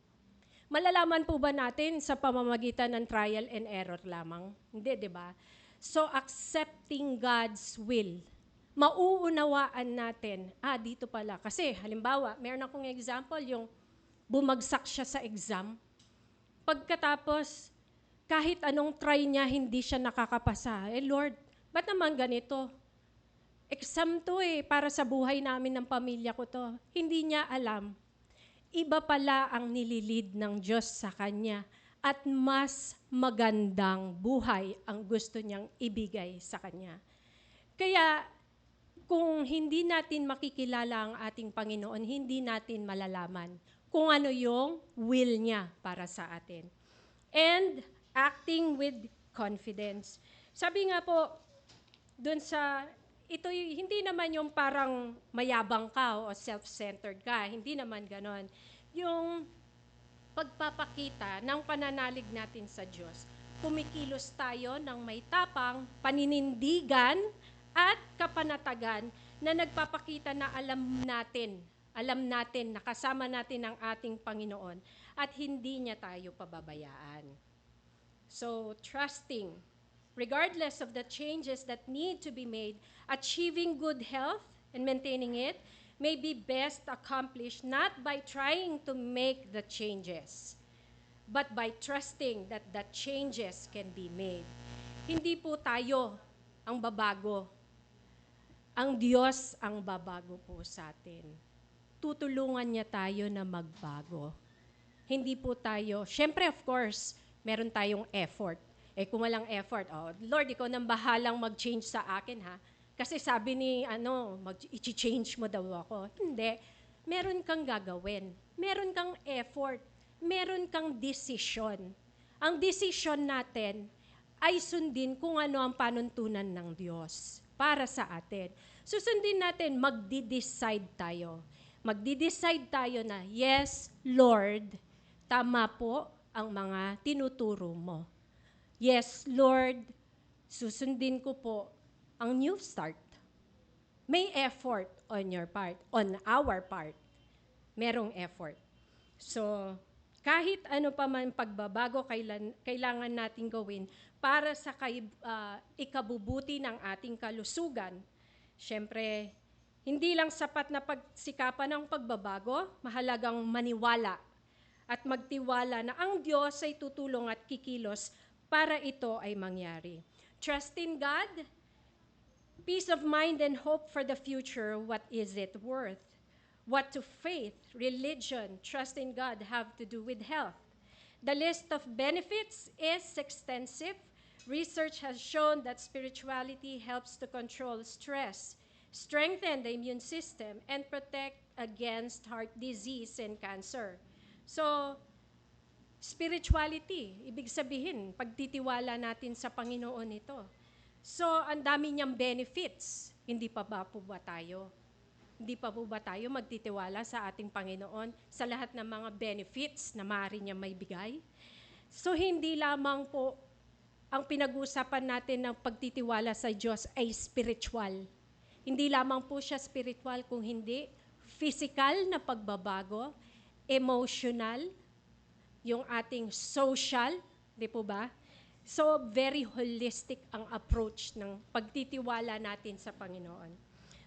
Malalaman po ba natin sa pamamagitan ng trial and error lamang? Hindi, di ba? So, accepting God's will. Mauunawaan natin, dito pala. Kasi, halimbawa, meron akong example, yung bumagsak siya sa exam. Pagkatapos, kahit anong try niya, hindi siya nakakapasa. Lord, ba't naman ganito? Exam to para sa buhay namin ng pamilya ko to. Hindi niya alam. Iba pala ang nililid ng Diyos sa kanya at mas magandang buhay ang gusto niyang ibigay sa kanya. Kaya, kung hindi natin makikilala ang ating Panginoon, hindi natin malalaman kung ano yung will niya para sa atin. And acting with confidence. Sabi nga po, doon sa, hindi naman yung parang mayabang ka o self-centered ka. Hindi naman ganon. Yung pagpapakita ng pananalig natin sa Diyos. Kumikilos tayo ng may tapang, paninindigan, at kapanatagan na nagpapakita na alam natin, nakasama natin ang ating Panginoon at hindi niya tayo pababayaan. So, trusting, regardless of the changes that need to be made, achieving good health and maintaining it may be best accomplished not by trying to make the changes, but by trusting that the changes can be made. Hindi po tayo ang babago. Ang Diyos ang babago po sa atin. Tutulungan niya tayo na magbago. Hindi po tayo, syempre of course, meron tayong effort. Kung walang effort, Lord, ikaw nang bahalang mag-change sa akin ha. Kasi sabi ni, i-change mo daw ako. Hindi. Meron kang gagawin. Meron kang effort. Meron kang decision. Ang decision natin ay sundin kung ano ang panuntunan ng Diyos para sa atin. Susundin natin, magdi-decide tayo. Magdi-decide tayo na, yes, Lord, tama po ang mga tinuturo mo. Yes, Lord, susundin ko po ang new start. May effort on your part, on our part. Merong effort. So, kahit ano pa man pagbabago kailangan natin gawin para sa ikabubuti ng ating kalusugan. Siyempre, hindi lang sapat na pagsikapan ng pagbabago, mahalagang maniwala at magtiwala na ang Diyos ay tutulong at kikilos para ito ay mangyari. Trust in God, peace of mind and hope for the future, what is it worth? What to faith, religion, trust in God have to do with health? The list of benefits is extensive. Research has shown that spirituality helps to control stress, strengthen the immune system, and protect against heart disease and cancer. So, spirituality, ibig sabihin, pagtitiwala natin sa Panginoon ito. So, ang dami niyang benefits. Hindi pa po ba tayo magtitiwala sa ating Panginoon sa lahat ng mga benefits na maaari niya may bigay? So, hindi lamang po ang pinag-uusapan natin ng pagtitiwala sa Diyos ay spiritual. Hindi lamang po siya spiritual kung hindi physical na pagbabago emotional, yung ating social, di po ba? So, very holistic ang approach ng pagtitiwala natin sa Panginoon.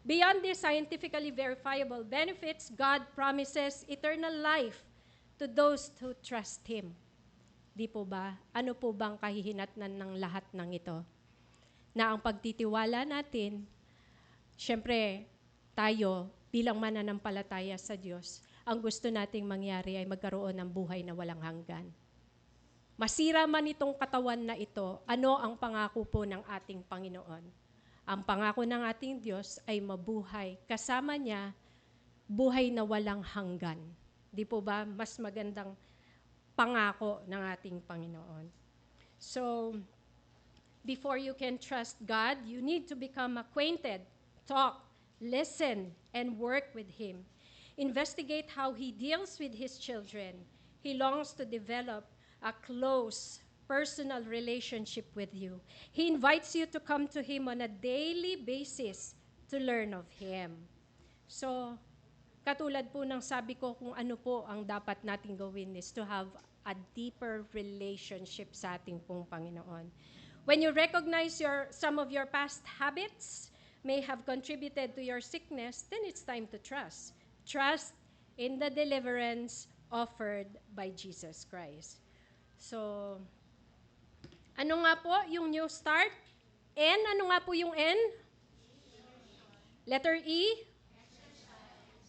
Beyond these scientifically verifiable benefits, God promises eternal life to those who trust Him. Di po ba? Ano po bang kahihinatnan ng lahat ng ito? Na ang pagtitiwala natin, syempre, tayo bilang mananampalataya sa Diyos, ang gusto nating mangyari ay magkaroon ng buhay na walang hanggan. Masira man itong katawan na ito, ano ang pangako po ng ating Panginoon? Ang pangako ng ating Diyos ay mabuhay. Kasama niya, buhay na walang hanggan. Di po ba? Mas magandang pangako ng ating Panginoon. So, before you can trust God, you need to become acquainted, talk, listen, and work with Him. Investigate how He deals with His children. He longs to develop a close, personal relationship with you. He invites you to come to Him on a daily basis to learn of Him. So, katulad po ng sabi ko kung ano po ang dapat nating gawin is to have a deeper relationship sa ating pong Panginoon. When you recognize some of your past habits may have contributed to your sickness, then it's time to trust. Trust in the deliverance offered by Jesus Christ. So, ano nga po yung new start? N, ano nga po yung N? Letter E?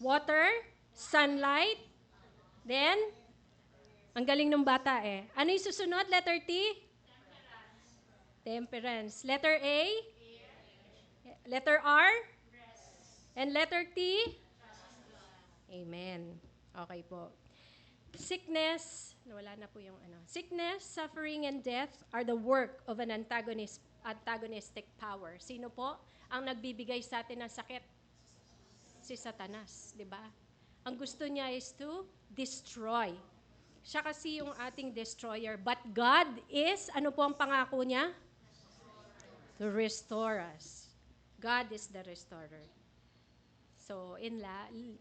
Water, sunlight, then, ang galing ng bata eh. Ano yung susunod? Letter T? Temperance. Letter A? Letter R? And letter T? Amen. Okay po. Sickness, wala na po yung ano. Sickness, suffering, and death are the work of an antagonistic power. Sino po ang nagbibigay sa atin ng sakit? Si Satanas, di ba? Ang gusto niya is to destroy. Siya kasi yung ating destroyer. But God is, ano po ang pangako niya? To restore us. God is the restorer. So,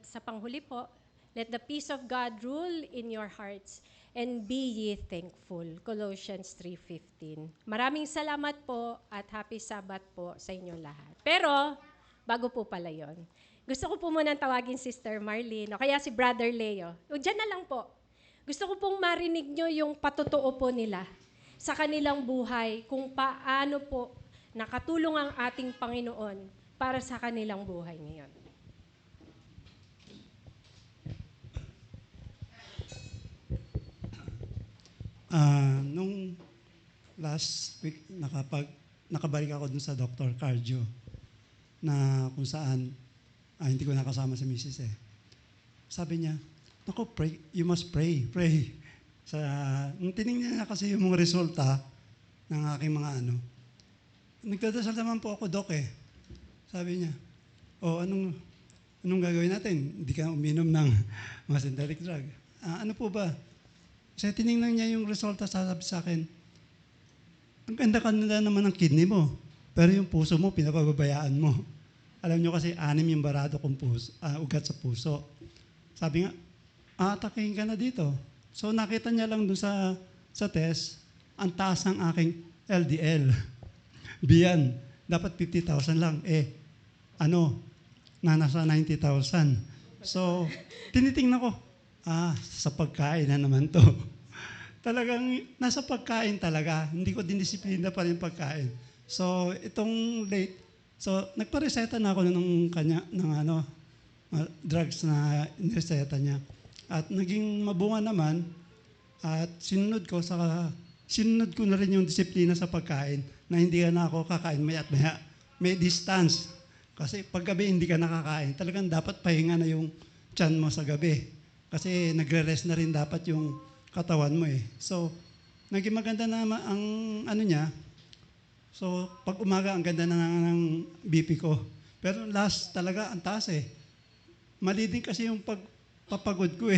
sa panghuli po, let the peace of God rule in your hearts and be ye thankful. Colossians 3:15. Maraming salamat po at happy Sabbath po sa inyong lahat. Pero, bago po pala yon, gusto ko po munang tawagin Sister Marlene o kaya si Brother Leo. O dyan na lang po. Gusto ko pong marinig nyo yung patotoo po nila sa kanilang buhay kung paano po nakatulong ang ating Panginoon para sa kanilang buhay ngayon. Nung last week, nakabalik ako dun sa Dr. Cardio na kung saan hindi ko nakasama si Mrs. Sabi niya, naku, pray, you must pray. Nung tinignan niya kasi yung mga resulta ng aking mga nagdadasal naman po ako, Doc Sabi niya, anong gagawin natin? Hindi ka uminom ng mga synthetic drug. Ano po ba? Kasi tinignan niya yung resulta, sabi sa akin, ang ganda-ganda naman ng kidney mo, pero yung puso mo, pinapababayaan mo. Alam niyo kasi, 6 yung barado kong ugat sa puso. Sabi nga, atakihin ka na dito. So nakita niya lang dun sa test, ang taas ng aking LDL. Biyan, dapat 50,000 lang. Nasa 90,000. So, tinitingnan ko, sa pagkain na naman to. Talagang nasa pagkain talaga. Hindi ko dinisiplina pa rin pagkain. So, itong late, nagpareseta na ako ng drugs na inireseta niya. At naging mabunga naman at sinunod ko na rin yung disiplina sa pagkain na hindi na ako kakain maya at maya. May distance. Kasi paggabi hindi ka nakakain. Talagang dapat pahinga na yung tiyan mo sa gabi. Kasi nagre-rest na rin dapat yung katawan mo So, naging maganda na ang niya. So, pag umaga, ang ganda na ng BP ko. Pero last talaga, ang taas Mali din kasi yung pagpapagod ko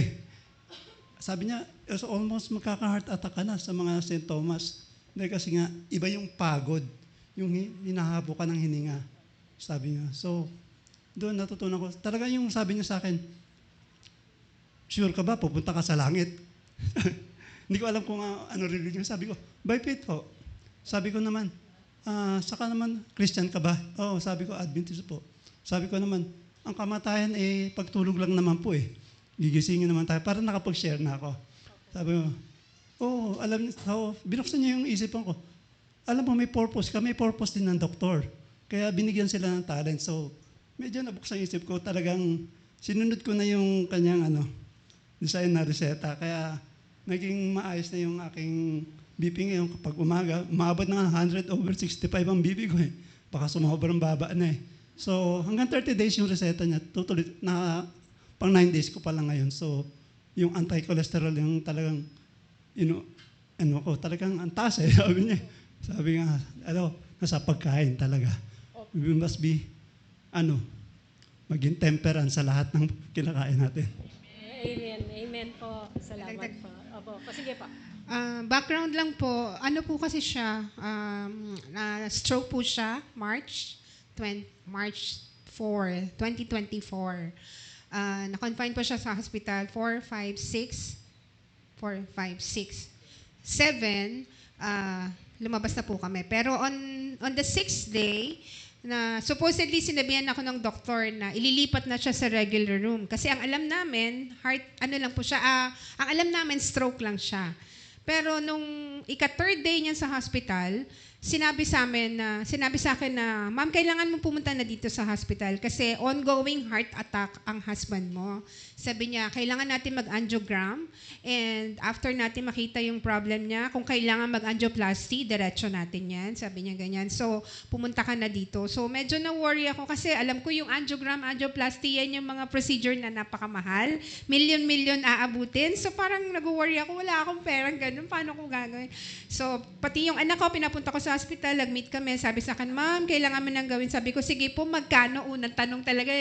Sabi niya, almost magkaka-heart attack ka na sa mga sintomas. Dahil kasi nga, iba yung pagod. Yung hinahabo ka ng hininga. Sabi niya. So, doon natutunan ko. Talaga yung sabi niya sa akin, sure ka ba, pupunta ka sa langit? Hindi ko alam kung ano religion. Sabi ko, by faith po. Sabi ko naman, saka naman, Christian ka ba? Oo, sabi ko, Adventist po. Sabi ko naman, ang kamatayan pagtulog lang naman po Gigisingin naman tayo. Para nakapag-share na ako. Sabi ko, binuksan niya yung isipan ko. Alam mo, may purpose ka. May purpose din ng doktor. Kaya binigyan sila ng talent. So, medyo nabuksan yung isip ko. Talagang sinunod ko na yung kanyang design na reseta. Kaya naging maayos na yung aking BP ngayon kapag umaga. Umabot na 100/65 ang BP ko Baka sumobrang baba na So, hanggang 30 days yung reseta niya. Tutuloy na pang 9 days ko pa lang ngayon. So, yung anti-cholesterol yung talagang talagang antas sabi niya. Sabi nga, nasa pagkain talaga. We must be, maging temperance sa lahat ng kinakain natin. Amen. Amen po. Salamat po. Opo. Sige pa. Background lang po, po kasi siya, stroke po siya, March 4, 2024. Na-confine po siya sa hospital 4, 5, 6, 7, lumabas na po kami. Pero on the 6th day, na supposedly sinabihan ako ng doktor na ililipat na siya sa regular room. Kasi ang alam namin, lang po siya, ang alam namin stroke lang siya. Pero nung ika-3rd day niya sa hospital, sinabi sa akin na, ma'am, kailangan mo pumunta na dito sa hospital kasi ongoing heart attack ang husband mo. Sabi niya, kailangan natin mag-angiogram and after natin makita yung problem niya, kung kailangan mag-angioplasty, diretso natin yan. Sabi niya ganyan. So, pumunta ka na dito. So, medyo na-worry ako kasi alam ko yung angiogram, angioplasty, yan yung mga procedure na napakamahal. Million aabutin. So, parang nag-worry ako, wala akong perang ganun. Paano ko gagawin? So, pati yung anak ko, pinapunta ko sa hospital, nag-meet kami, sabi sa akin, ma'am, kailangan mo nang gawin. Sabi ko, sige po, magkano? Unang tanong talaga.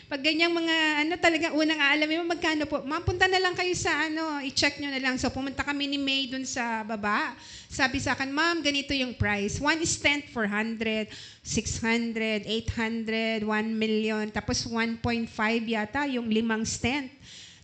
Pag ganyang mga, talaga, unang aalamin mo, magkano po? Ma'am, punta na lang kayo sa, i-check nyo na lang. So, pumunta kami ni May dun sa baba. Sabi sa akin, ma'am, ganito yung price. 1 stent, 400, 600, 800, 1 million, tapos 1.5 yata, yung 5 stent.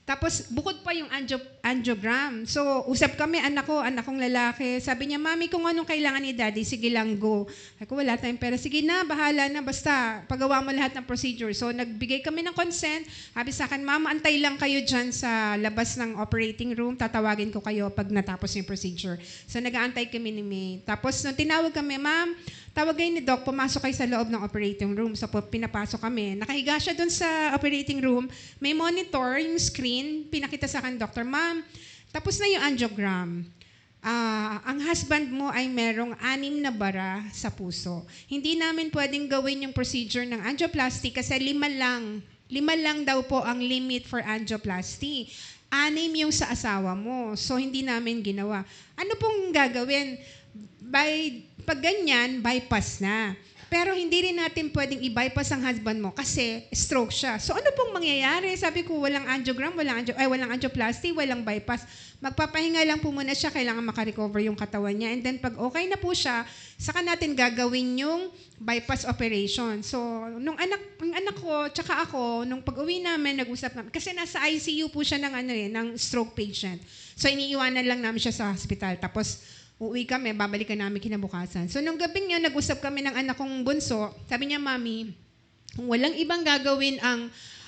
Tapos, bukod pa yung angiogram. So, usap kami, anak kong lalaki. Sabi niya, mami, kung anong kailangan ni daddy, sige lang, go. Ako, wala tayong pera. Sige na, bahala na, basta pagawa mo lahat ng procedure. So, nagbigay kami ng consent. Sabi sa akin, ma'am, antay lang kayo dyan sa labas ng operating room. Tatawagin ko kayo pag natapos yung procedure. So, nag-aantay kami ni May. Tapos, nung tinawag kami, ma'am, tawag kayo ni Doc, pumasok kayo sa loob ng operating room. So, pinapasok kami. Nakahiga siya dun sa operating room. May monitor, yung screen. Pinakita sa akin, Doctor, ma'am, tapos na yung angiogram. Ang husband mo ay merong 6 na bara sa puso. Hindi namin pwedeng gawin yung procedure ng angioplasty kasi 5 lang. 5 lang daw po ang limit for angioplasty. 6 yung sa asawa mo. So, hindi namin ginawa. Ano pong gagawin? Pag ganyan, bypass na. Pero hindi rin natin pwedeng i-bypass ang husband mo kasi stroke siya. So ano pong mangyayari? Sabi ko, walang angiogram, walang angioplasty, walang bypass. Magpapahinga lang po muna siya, kailangan makarecover yung katawan niya. And then pag okay na po siya, saka natin gagawin yung bypass operation. So, nung anak ko, tsaka ako, nung pag-uwi namin, nag-usap namin. Kasi nasa ICU po siya ng stroke patient. So, iniiwanan lang namin siya sa hospital. Tapos, uuwi kami, babalikan namin kinabukasan. So, nung gabing yun, nag-usap kami ng anak kong bunso. Sabi niya, mami, kung walang ibang gagawin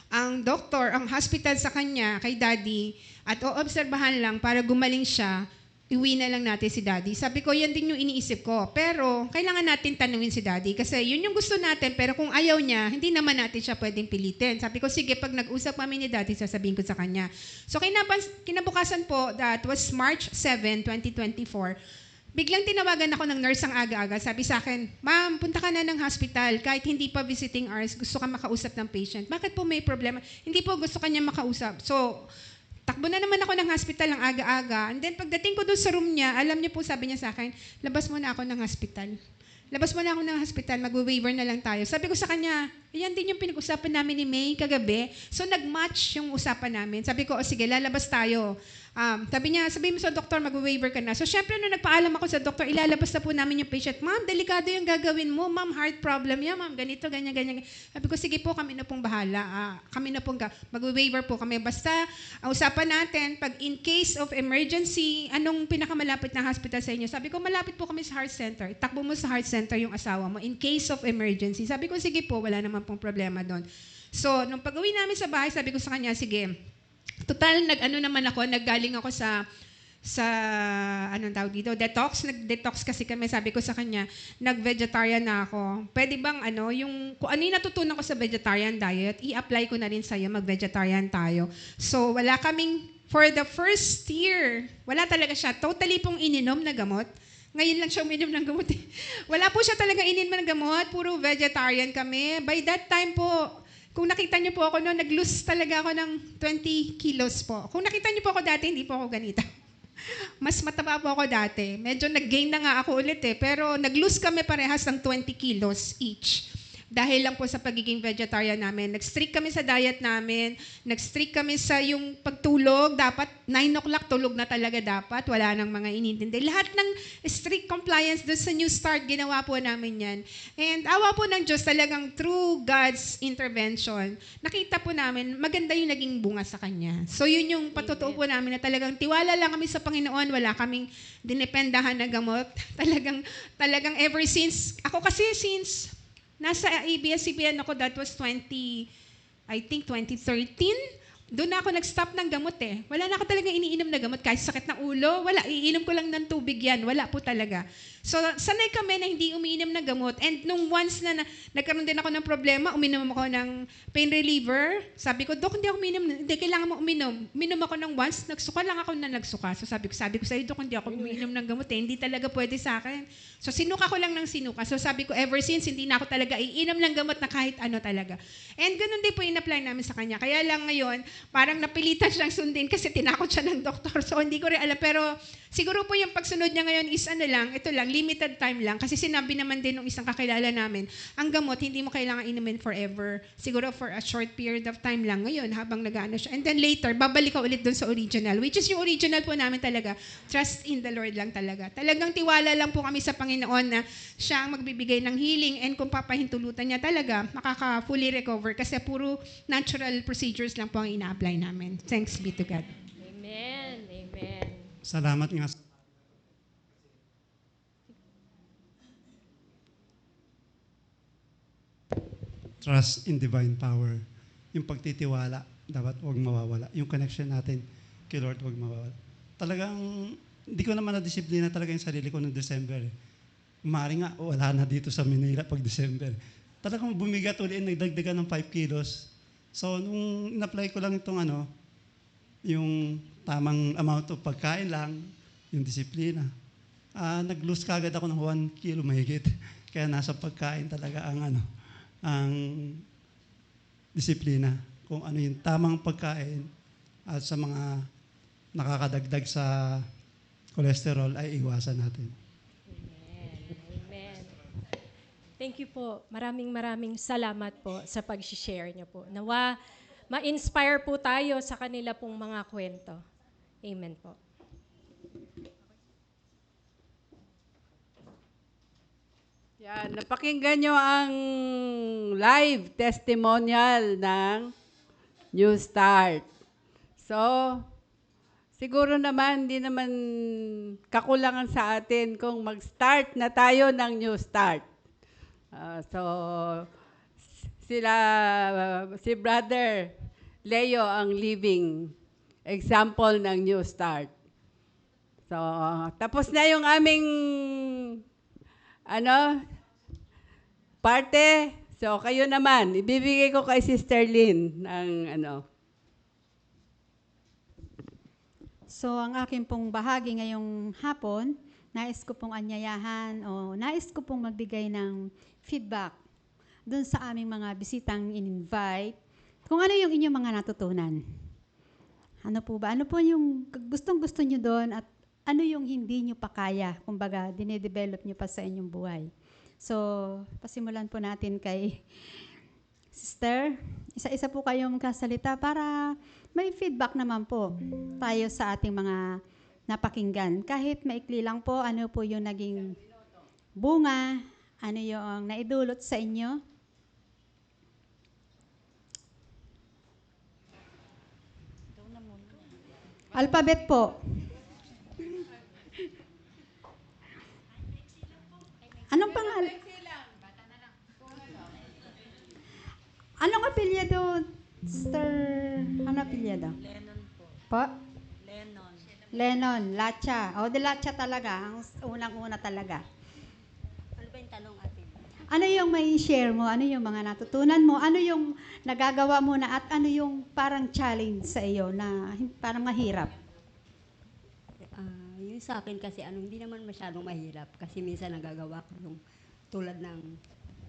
ang doktor, ang hospital sa kanya, kay daddy, at oobserbahan lang para gumaling siya, iwi na lang natin si daddy. Sabi ko, yan din yung iniisip ko. Pero, kailangan natin tanungin si daddy kasi yun yung gusto natin. Pero kung ayaw niya, hindi naman natin siya pwedeng pilitin. Sabi ko, sige, pag nag-usap kami ni daddy, sasabihin ko sa kanya. So, kinabukasan po, that was March 7, 2024, biglang tinawagan ako ng nurse ang aga-aga. Sabi sa akin, ma'am, punta ka na ng hospital. Kahit hindi pa visiting hours, gusto ka makausap ng patient. Bakit po may problema? Hindi po gusto kanya makausap. So, takbo na naman ako ng hospital ang aga-aga. And then pagdating ko doon sa room niya, alam niyo po, sabi niya sa akin, labas mo na ako ng hospital. Labas mo na ako ng hospital, mag-waiver na lang tayo. Sabi ko sa kanya, yan din yung pinag-usapan namin ni May kagabi. So, nag-match yung usapan namin. Sabi ko, o sige, lalabas tayo. Sabi niya, sabi mo sa doktor, mag-waiver ka na. So, syempre, nung nagpaalam ako sa doktor, ilalabas na po namin yung patient. Ma'am, delikado yung gagawin mo. Ma'am, heart problem yan. Ma'am, ganito, ganyan, ganyan. Sabi ko, sige po, kami na pong bahala. Kami na pong mag-waiver po kami. Basta, usapan natin, pag in case of emergency, anong pinakamalapit na hospital sa inyo? Sabi ko, malapit po kami sa heart center. Itakbo mo sa heart center yung asawa mo in case of emergency. Sabi ko, sige po, wala naman pong problema doon. So, nung pag-uwi namin sa bahay, sabi ko sa kanya, sige, total, naggaling ako sa anong tawag dito, nag-detox kasi kami, sabi ko sa kanya, nag-vegetarian na ako. Pwede bang kung ano yung natutunan ko sa vegetarian diet, i-apply ko na rin sa'yo, mag-vegetarian tayo. So, wala kaming, for the first year, wala talaga siya, totally pong ininom na gamot. Ngayon lang siya uminom ng gamot. Wala po siya talaga ininom ng gamot, puro vegetarian kami. By that time po, kung nakita niyo po ako noon, nag-lose talaga ako ng 20 kilos po. Kung nakita niyo po ako dati, hindi po ako ganito. Mas mataba po ako dati. Medyo nag-gain na nga ako ulit pero nag-lose kami parehas ng 20 kilos each. Dahil lang po sa pagiging vegetarian namin. Nag-strict kami sa diet namin. Nag-strict kami sa yung pagtulog. Dapat 9 o'clock tulog na talaga dapat. Wala nang mga inintindi. Lahat ng strict compliance doon sa New Start, ginawa po namin yan. And awa po ng Diyos talagang through God's intervention, nakita po namin maganda yung naging bunga sa Kanya. So yun yung patotoo po namin na talagang tiwala lang kami sa Panginoon. Wala kaming dinependahan na gamot. Talagang ever since, ako kasi since nasa ABS-CBN ako, that was 2013. Doon na ako nag-stop ng gamot Wala na ako talaga iniinom na gamot. Kahit sakit ng ulo, wala. Iinom ko lang ng tubig yan. Wala po talaga. So, sanay kami na hindi umiinom ng gamot. And nung once na nagkaroon din ako ng problema, uminom ako ng pain reliever. Sabi ko, Dok, hindi ako uminom. Hindi, kailangan mo uminom. Uminom ako ng once, nagsuka lang ako na nagsuka. So, sabi ko sa'yo, Dok, hindi ako umiinom ng gamot Hindi talaga pwede sa akin. So, sinuka ko lang ng sinuka. So, sabi ko, ever since, hindi na ako talaga iinom ng gamot na kahit ano talaga. And ganun din po in-apply namin sa kanya. Kaya lang ngayon, parang napilitan siyang sundin kasi tinakot siya ng doktor. So, hindi ko rin alam. Pero, siguro po yung pagsunod niya ngayon is ito lang, limited time lang. Kasi sinabi naman din ng isang kakilala namin, ang gamot, hindi mo kailangan inumin forever. Siguro for a short period of time lang ngayon habang nag-ano siya. And then later, babalik ka ulit dun sa original. Which is yung original po namin talaga. Trust in the Lord lang talaga. Talagang tiwala lang po kami sa Panginoon na siya ang magbibigay ng healing and kung papahintulutan niya talaga, makaka-fully recover kasi puro natural procedures lang po ang ina-apply namin. Thanks be to God. Amen. Amen. Salamat nga. Trust in divine power. Yung pagtitiwala, dapat huwag mawawala. Yung connection natin kay Lord, huwag mawawala. Talagang, hindi ko naman na-disiplina talaga yung sarili ko noong December. Umari nga, wala na dito sa Manila pag December. Talagang bumigat ulit, nagdagdagan ng 5 kilos. So, nung in-apply ko lang itong yung tamang amount of pagkain lang, yung disiplina. Nag-lose kagad ako ng 1 kilo mahigit. Kaya nasa pagkain talaga ang disiplina. Kung ano yung tamang pagkain at sa mga nakakadagdag sa cholesterol ay iwasan natin. Amen. Thank you po. Maraming salamat po sa pag-share niyo po. Nawa, ma-inspire po tayo sa kanila pong mga kwento. Amen po. Yan, napakinggan nyo ang live testimonial ng New Start. So, siguro naman, hindi naman kakulangan sa atin kung mag-start na tayo ng New Start. Si Brother Leo ang living example ng New Start. So, tapos na yung aming parte. So, kayo naman, ibibigay ko kay Sister Lynn ng So, ang akin pong bahagi ngayong hapon, nais ko pong anyayahan o nais ko pong magbigay ng feedback doon sa aming mga bisitang in-invite kung ano yung inyong mga natutunan. Ano po ba? Ano po yung gustong-gusto nyo doon at ano yung hindi nyo pa kaya? Kumbaga, dinedevelop nyo pa sa inyong buhay. So, pasimulan po natin kay Sister. isa-isa po kayong magkasalita para may feedback naman po tayo sa ating mga napakinggan. Kahit maikli lang po, ano po yung naging bunga, ano yung naidulot sa inyo. Alphabet po. Anong pangalan? Anong apelyido, Sister? Anong apelyido? Lennon po. Po? Lennon. Lennon, Lacha. O, de Lacha talaga. Ang unang-una talaga. Ano ba yung tanong atin? Ano yung may share mo? Ano yung mga natutunan mo? Ano yung nagagawa mo na at ano yung parang challenge sa iyo na parang mahirap? Yun sa akin kasi hindi naman masyadong mahirap kasi minsan nagagawa ko yung tulad ng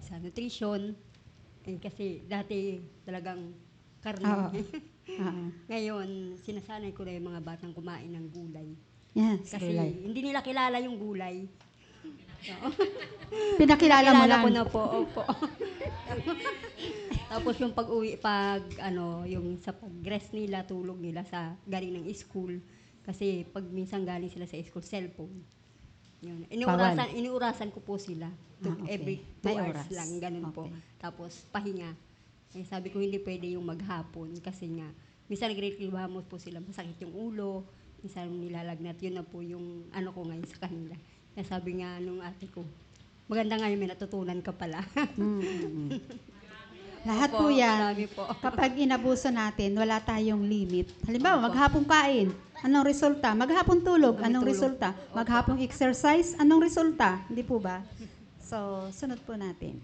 sa nutrition. Kasi dati talagang karne. Oo. Oo. Ngayon, sinasanay ko na yung mga batang kumain ng gulay. Yes, Kasi gulay. hindi nila kilala yung gulay. Oo. Pinakilala mo Kilala lang. ko na po, opo. Tapos yung yung sa pag-rest nila, tulog nila sa galing ng school. Kasi pag minsan galing sila sa school, cellphone. Yun. Iniurasan ko po sila. Okay. Every 2 May hours oras. lang, ganun po. Okay. Tapos pahinga. Sabi ko hindi pwede yung maghapon kasi nga, minsan nagreklamo po sila, masakit yung ulo, minsan nilalagnat. Yun na po yung ko ngayon sa kanila. Kaya sabi nga nung ate ko, maganda nga yung may natutunan ka pala. Lahat Opo, po yan, marami po. kapag inabuso natin, wala tayong limit. Halimbawa, maghapong kain, anong resulta? Maghapong tulog, anong resulta? Maghapong exercise, anong resulta? Hindi po ba? So, sunod po natin.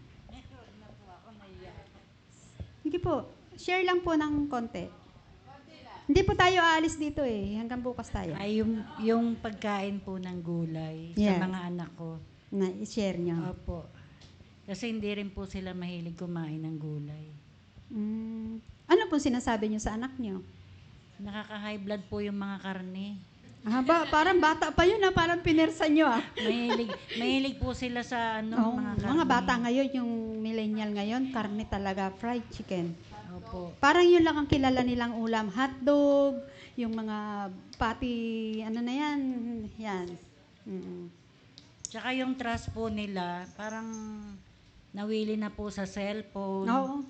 Sige po, share lang po ng konti. Hindi po tayo aalis dito hanggang bukas tayo. Ay, yung pagkain po ng gulay Yeah. sa mga anak ko. Na i-share nyo. Opo. Kasi hindi rin po sila mahilig kumain ng gulay. Ano po sinasabi nyo sa anak nyo? Nakaka-high blood po yung mga karne. Parang bata pa yun parang pinersa nyo Mahilig po sila sa mga karne. mga bata ngayon, yung millennial ngayon, karne talaga, fried chicken. Opo. Parang yun lang ang kilala nilang ulam. Hotdog, yung mga pati, ano na yan, yan. Tsaka yung trust po nila, parang nawili na po sa cellphone. Oo.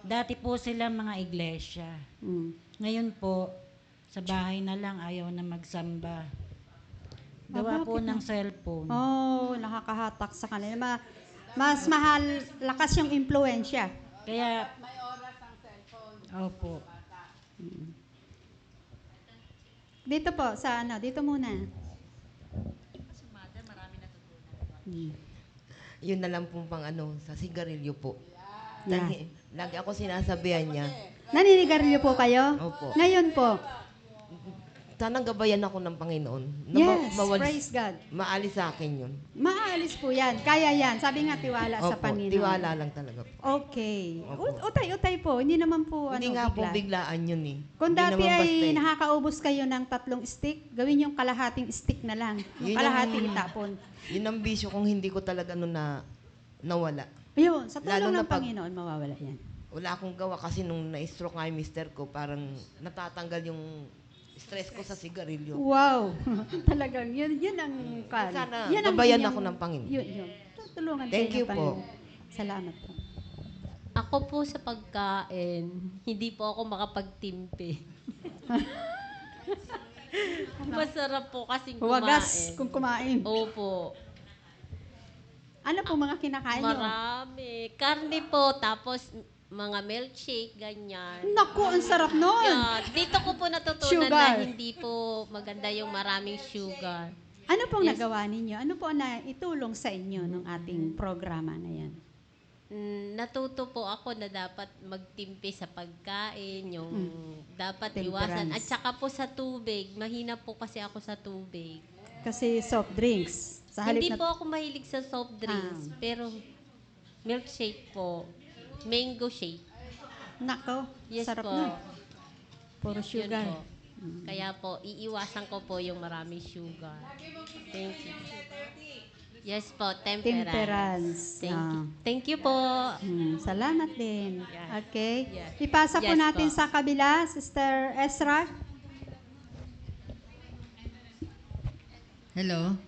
Dati po sila mga iglesia. Ngayon po, sa bahay na lang, ayaw na magsamba. Gawa po bakit ng cellphone. Nakakahatak sa kanila. Mas mahal, lakas yung impluensya. Kaya, may oras ang cellphone. Opo. Dito po, dito muna. Yun na lang pong sa sigarilyo po. Yeah. Lagi ako sinasabihan niya. Naninigarilyo po kayo? Opo. Ngayon po. Sana gabayan ako ng Panginoon. Yes, praise God. Maalis sa akin yun. Maalis po yan. Kaya yan. Sabi nga, tiwala sa Opo, Panginoon. tiwala lang talaga po. Okay. Opo. Utay-utay po. Hindi naman po Hindi nga po biglaan yun Kung Hindi dati naman ay basta nakakaubos kayo ng 3 stick, gawin yung kalahating stick na lang. Yung Yun kalahating ang- itapon. Yun ang bisyo kung hindi ko talaga nawala. Ayun, sa tulong Lalo na ng Panginoon, mawawala yan. Wala akong gawa kasi nung na-stroke nga yung mister ko, parang natatanggal yung stress ko sa sigarilyo. Wow. Talagang, yun ang Sana yun ang gabayan inyong- ako ng Panginoon. Yun. Tulungan Thank kayo you ng po. Panginoon. Salamat po. Ako po sa pagkain, hindi po ako makapagtimpi. Masarap po kasing kumain. Huwagas kung kumain. Opo. Ano po mga kinakain nyo? Marami. Karne po, tapos mga milkshake, ganyan. Naku, ang sarap nun. Yeah, dito ko po natutunan Sugar. na hindi po maganda yung maraming sugar. Ano pong Yes. nagawa ninyo? Ano po na itulong sa inyo ng ating programa na yan? Natuto po ako na dapat magtimpi sa pagkain, yung dapat Temperance. iwasan. At saka po sa tubig, mahina po kasi ako sa tubig. Kasi soft drinks. Sa halip Hindi na po ako mahilig sa soft drinks, pero milkshake po, mango shake. Nako, Yes sarap po. na. Puro Yun sugar. po. Kaya po, iiwasan ko po yung maraming sugar. Thank you. Yes po, temperance. Temperance. Thank you po. Salamat din. Yeah. Okay. Yeah. Ipasa po Yes natin po. sa kabila, Sister Ezra. Hello.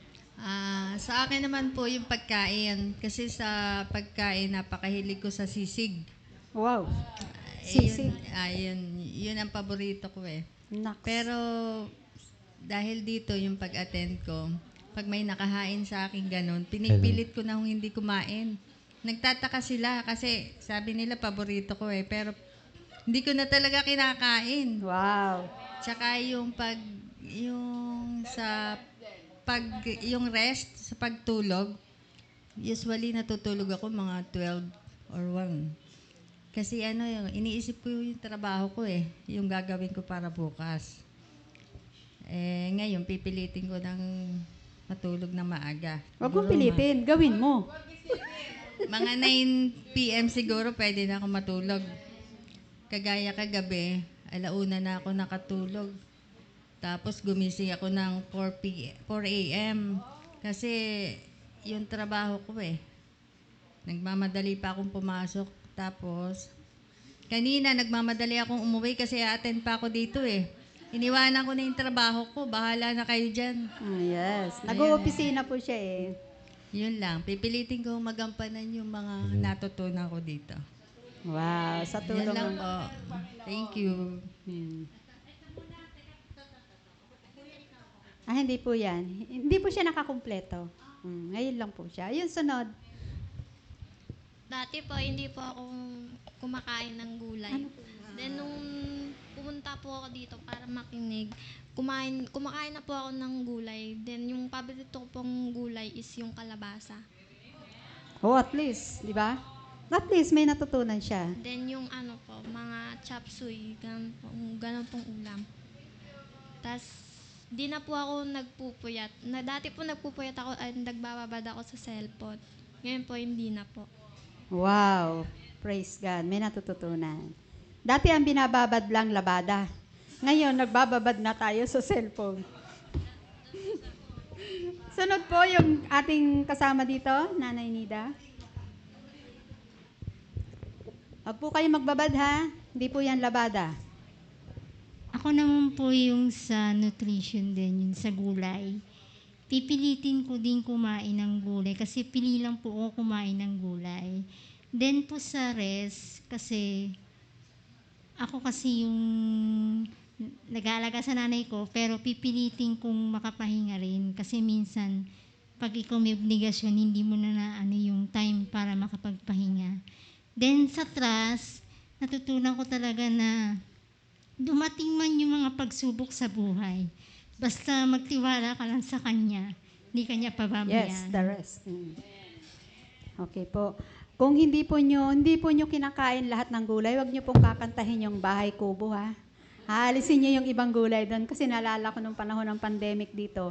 Sa akin naman po yung pagkain. Kasi sa pagkain, napakahilig ko sa sisig. Wow. Sisig. Sisig. Yun ang paborito ko eh. Naks. Pero dahil dito yung pag-attend ko, pag may nakahain sa akin ganun, pinipilit ko na kung hindi kumain. Nagtataka sila kasi sabi nila paborito ko eh. Pero hindi ko na talaga kinakain. Wow. Tsaka yung yung rest sa pagtulog, usually natutulog ako mga 12 or 1. Kasi iniisip ko yung trabaho ko eh, yung gagawin ko para bukas. Ngayon, pipilitin ko ng matulog na maaga. Huwag mong pilitin. Gawin mo. Mga 9 p.m. siguro pwede na ako matulog. Kagaya kagabi, 1:00 na ako nakatulog. Tapos gumising ako ng 4 a.m. Kasi yung trabaho ko eh. Nagmamadali pa akong pumasok. Tapos, kanina nagmamadali akong umuwi kasi attend pa ako dito eh. Iniwanan ko na yung trabaho ko. Bahala na kayo dyan. Yes. Nag-uopisina po siya eh. Yun lang. Pipilitin ko magampanan yung mga natutunan ko dito. Wow. Sa tulong. Yan lang po. Thank you. Hindi po yan. Hindi po siya nakakumpleto. Ngayon lang po siya. Yung sunod. Dati po, hindi po ako kumakain ng gulay. Then, nung pumunta po ako dito para makinig, kumakain na po ako ng gulay. Then, yung paborito ko pong gulay is yung kalabasa. Oh, at least, di ba? At least may natutunan siya. Then, yung mga chop suey, ganun pong ulam. Tapos, di na po ako nagpupuyat. Dati po nagpupuyat ako at nagbababad ako sa cellphone. Ngayon po, hindi na po. Wow. Praise God. May natututunan. Dati ang binababad lang labada. Ngayon, nagbababad na tayo sa cellphone. Sunod po yung ating kasama dito, Nanay Nida. Huwag po kayo magbabad ha. Hindi po yan labada. Ako naman po yung sa nutrition din, yung sa gulay. Pipilitin ko din kumain ng gulay kasi pili lang po ako kumain ng gulay. Then po sa rest, kasi ako kasi yung nag-aalaga sa nanay ko, pero pipilitin kong makapahinga rin kasi minsan pag ikaw may obligasyon, hindi mo na yung time para makapagpahinga. Then sa trust, natutunan ko talaga na dumating man yung mga pagsubok sa buhay, basta magtiwala ka lang sa Kanya, hindi Kanya pababayaan. Yes, the rest. Okay po. Kung hindi po nyo kinakain lahat ng gulay, wag nyo pong kakantahin yung Bahay Kubo ha. Haalisin nyo yung ibang gulay doon kasi naalala ko nung panahon ng pandemic dito,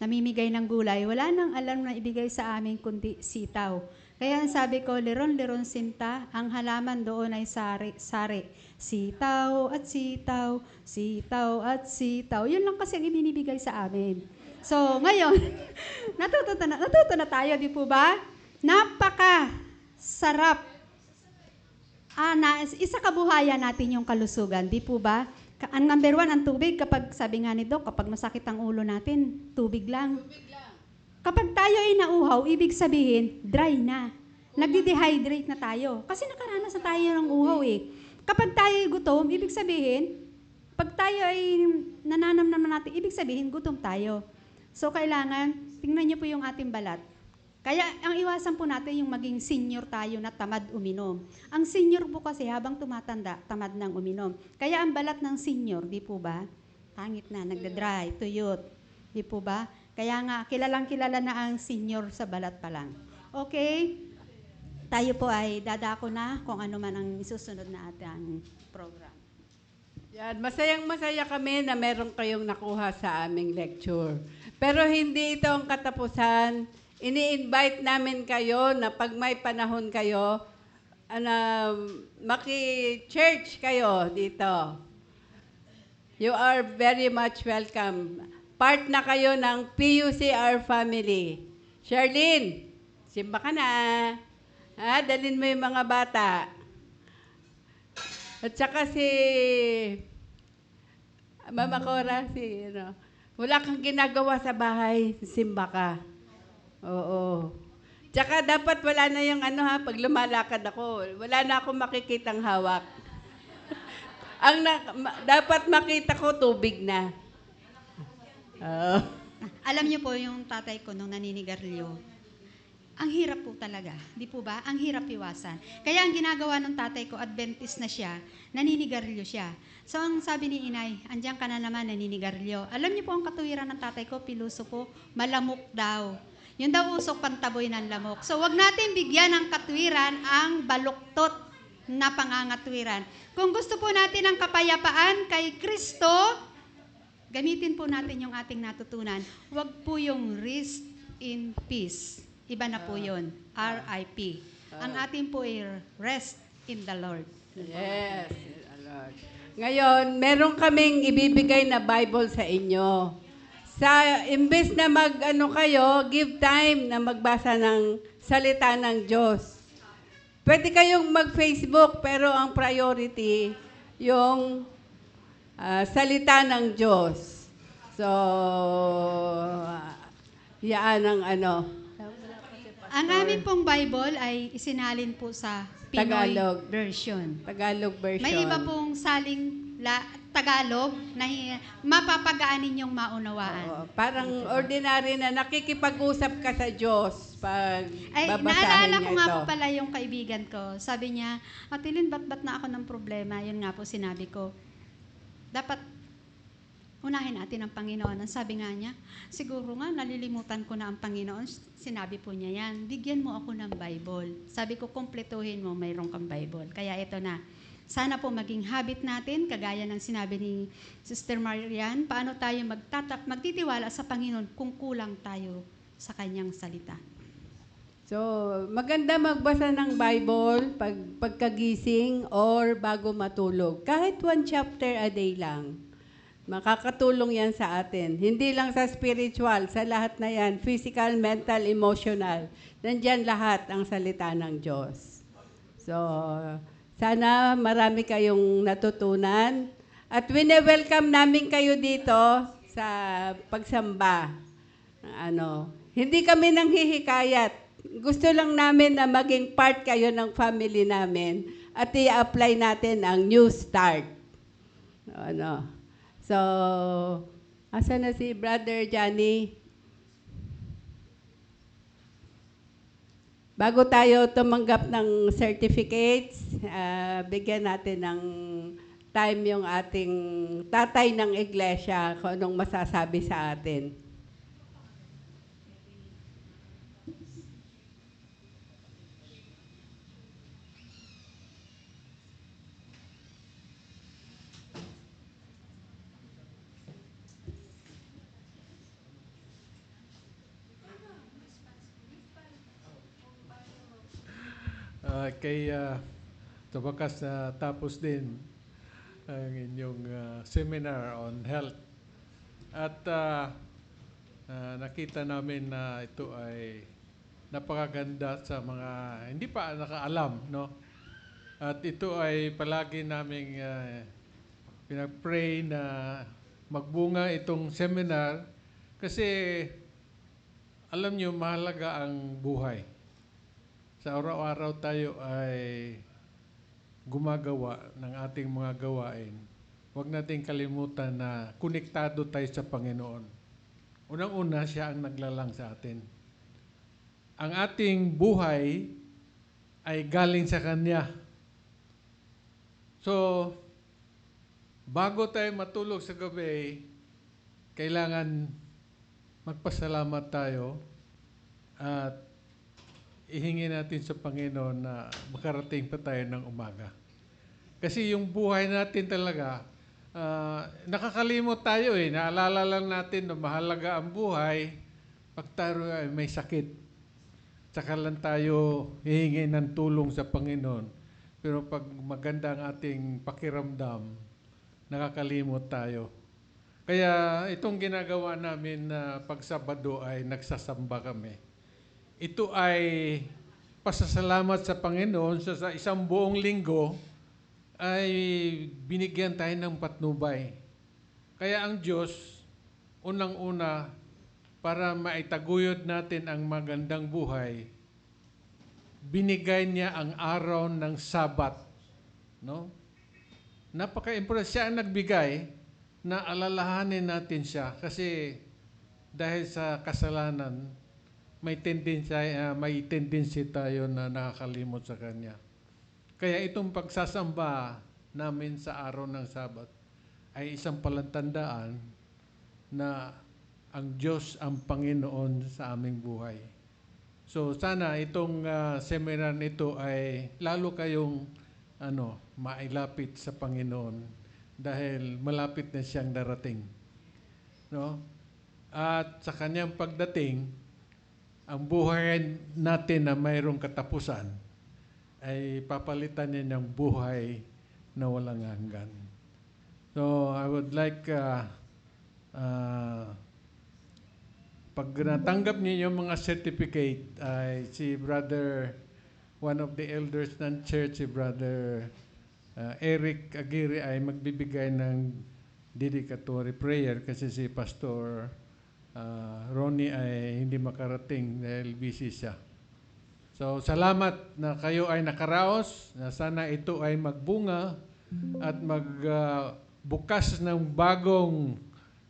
namimigay ng gulay, wala nang alam na ibigay sa amin kundi sitaw. Kaya ang sabi ko, liron-liron sinta, ang halaman doon ay sari. Sitaw at sitaw, sitaw at sitaw. Yun lang kasi ang ibinibigay sa amin. So, ngayon, natuto na tayo, di po ba? Napaka-sarap. Isa kabuhayan natin yung kalusugan, di po ba? Ang number 1, ang tubig. Kapag, sabi nga ni Doc, kapag masakit ang ulo natin, tubig lang. Kapag tayo ay nauhaw, ibig sabihin, dry na. Nagde-dehydrate na tayo. Kasi nakaranas na tayo ng uhaw eh. Kapag tayo ay gutom, ibig sabihin, pag tayo ay nananamnaman natin, ibig sabihin, gutom tayo. So, kailangan, tingnan niyo po yung ating balat. Kaya, ang iwasan po natin yung maging senior tayo na tamad uminom. Ang senior po kasi, habang tumatanda, tamad nang uminom. Kaya, ang balat ng senior, di po ba? Pangit na, nagda-dry, tuyot. Di po ba? Kaya nga, kilalang-kilala na ang senior sa balat pa lang. Okay? Tayo po ay dadako na kung ano man ang isusunod na ating program. Yan, masayang-masaya kami na meron kayong nakuha sa aming lecture. Pero hindi ito ang katapusan. Ini-invite namin kayo na pag may panahon kayo, maki-church kayo dito. You are very much welcome. Part na kayo ng PUCR family. Charlene, simba ka na. Dalin mo yung mga bata. At saka si Mama Cora, wala kang ginagawa sa bahay, simba ka. Oo. Tsaka dapat wala na yung pag lumalakad ako, wala na akong makikitang hawak. Dapat makita ko tubig na. Alam niyo po yung tatay ko nung naninigarilyo, ang hirap po talaga, di po ba? Ang hirap iwasan. Kaya ang ginagawa ng tatay ko, Adventist na siya, naninigarilyo siya. So ang sabi ni inay, andiyan ka na naman, naninigarilyo. Alam niyo po ang katuwiran ng tatay ko, piluso po, malamok daw. Yun daw usok pantaboy ng lamok. So wag natin bigyan ng katwiran ang baluktot na pangangatwiran. Kung gusto po natin ng kapayapaan kay Kristo, gamitin po natin yung ating natutunan. Wag po yung rest in peace. Iba na po yun. R.I.P. Ang ating po ay rest in the Lord. Yes, Lord. Ngayon, meron kaming ibibigay na Bible sa inyo. Imbes na kayo, give time na magbasa ng salita ng Diyos. Pwede kayong mag-Facebook, pero ang priority, yung salita ng Diyos. So, yaan ang Ang amin pong Bible ay isinalin po sa Pinoy version. Tagalog version. May iba pong saling Tagalog na mapapagaan ninyong maunawaan. Oo, parang ordinary na nakikipag-usap ka sa Diyos pag babasahin naalala ko niya nga ito. po pala yung kaibigan ko. Sabi niya, Atilin, ba't na ako ng problema? Yun nga po sinabi ko. Dapat unahin natin ang Panginoon. Ang sabi nga niya, siguro nga nalilimutan ko na ang Panginoon. Sinabi po niya yan, bigyan mo ako ng Bible. Sabi ko, kumpletuhin mo, mayroon kang Bible. Kaya ito na. Sana po maging habit natin, kagaya ng sinabi ni Sister Marian, paano tayo magtitiwala sa Panginoon kung kulang tayo sa Kanyang salita. So, maganda magbasa ng Bible pagkagising or bago matulog. Kahit 1 chapter a day lang. Makakatulong yan sa atin. Hindi lang sa spiritual, sa lahat na yan. Physical, mental, emotional. Nandyan lahat ang salita ng Diyos. So, sana marami kayong natutunan. At wine-welcome namin kayo dito sa pagsamba. Hindi kami nanghihikayat. Gusto lang namin na maging part kayo ng family namin at i-apply natin ang New Start. So, asa na si Brother Johnny? Bago tayo tumanggap ng certificates, bigyan natin ng time yung ating tatay ng iglesia kung anong masasabi sa atin. Sa wakas na tapos din ang inyong seminar on health. At nakita namin na ito ay napakaganda sa mga hindi pa nakaalam, no? At ito ay palagi naming pinag-pray na magbunga itong seminar kasi alam nyo, mahalaga ang buhay. Sa araw-araw tayo ay gumagawa ng ating mga gawain. Huwag nating kalimutan na konektado tayo sa Panginoon. Unang-una, siya ang naglalang sa atin. Ang ating buhay ay galing sa Kanya. So, bago tayo matulog sa gabi, kailangan magpasalamat tayo at ihingi natin sa Panginoon na makarating pa tayo ng umaga. Kasi yung buhay natin talaga, nakakalimot tayo eh. Naalala lang natin na mahalaga ang buhay pag tayo ay may sakit. Tsaka lang tayo hihingi ng tulong sa Panginoon. Pero pag maganda ang ating pakiramdam, nakakalimot tayo. Kaya itong ginagawa namin na pag Sabado ay nagsasamba kami. ito ay pasasalamat sa Panginoon sa isang buong linggo ay binigyan tayo ng patnubay. Kaya ang Diyos, unang-una, para maitaguyod natin ang magandang buhay, binigay niya ang araw ng Sabat. No? Napaka-impress siya ang nagbigay na alalahanin natin siya kasi dahil sa kasalanan, may tendency tayo na nakakalimot sa Kanya. Kaya itong pagsasamba namin sa araw ng Sabat ay isang palatandaan na ang Diyos ang Panginoon sa aming buhay. So sana itong seminar nito ay lalo kayong mailapit sa Panginoon dahil malapit na siyang darating. No? At sa kanyang pagdating, ang buhay natin na mayroong katapusan ay papalitan niya ng buhay na walang hanggan. So I would like pag natanggap niyo yung mga certificate ay si brother, one of the elders ng church, si brother Eric Aguirre ay magbibigay ng dedicatory prayer kasi si Pastor Ronnie ay hindi makarating dahil busy siya. So salamat na kayo ay nakaraos, na sana ito ay magbunga at magbukas ng bagong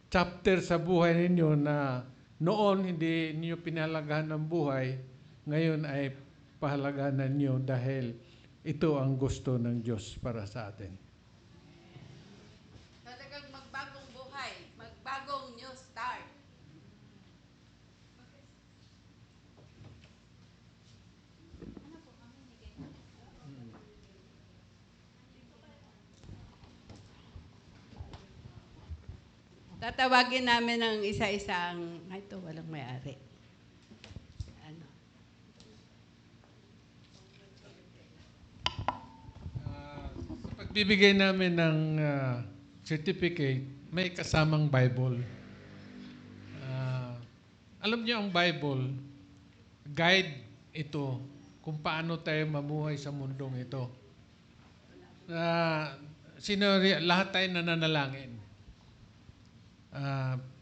chapter sa buhay ninyo na noon hindi niyo pinahalagahan ng buhay, ngayon ay pahalagahan niyo dahil ito ang gusto ng Diyos para sa atin. Talagang magbagong buhay, magbagong new start. Tatawagin namin ng isa-isang, ito walang may-ari. Sa pagbibigay namin ng certificate, may kasamang Bible. Alam niyo ang Bible, guide ito kung paano tayo mamuhay sa mundong ito. Lahat tayo nananalangin.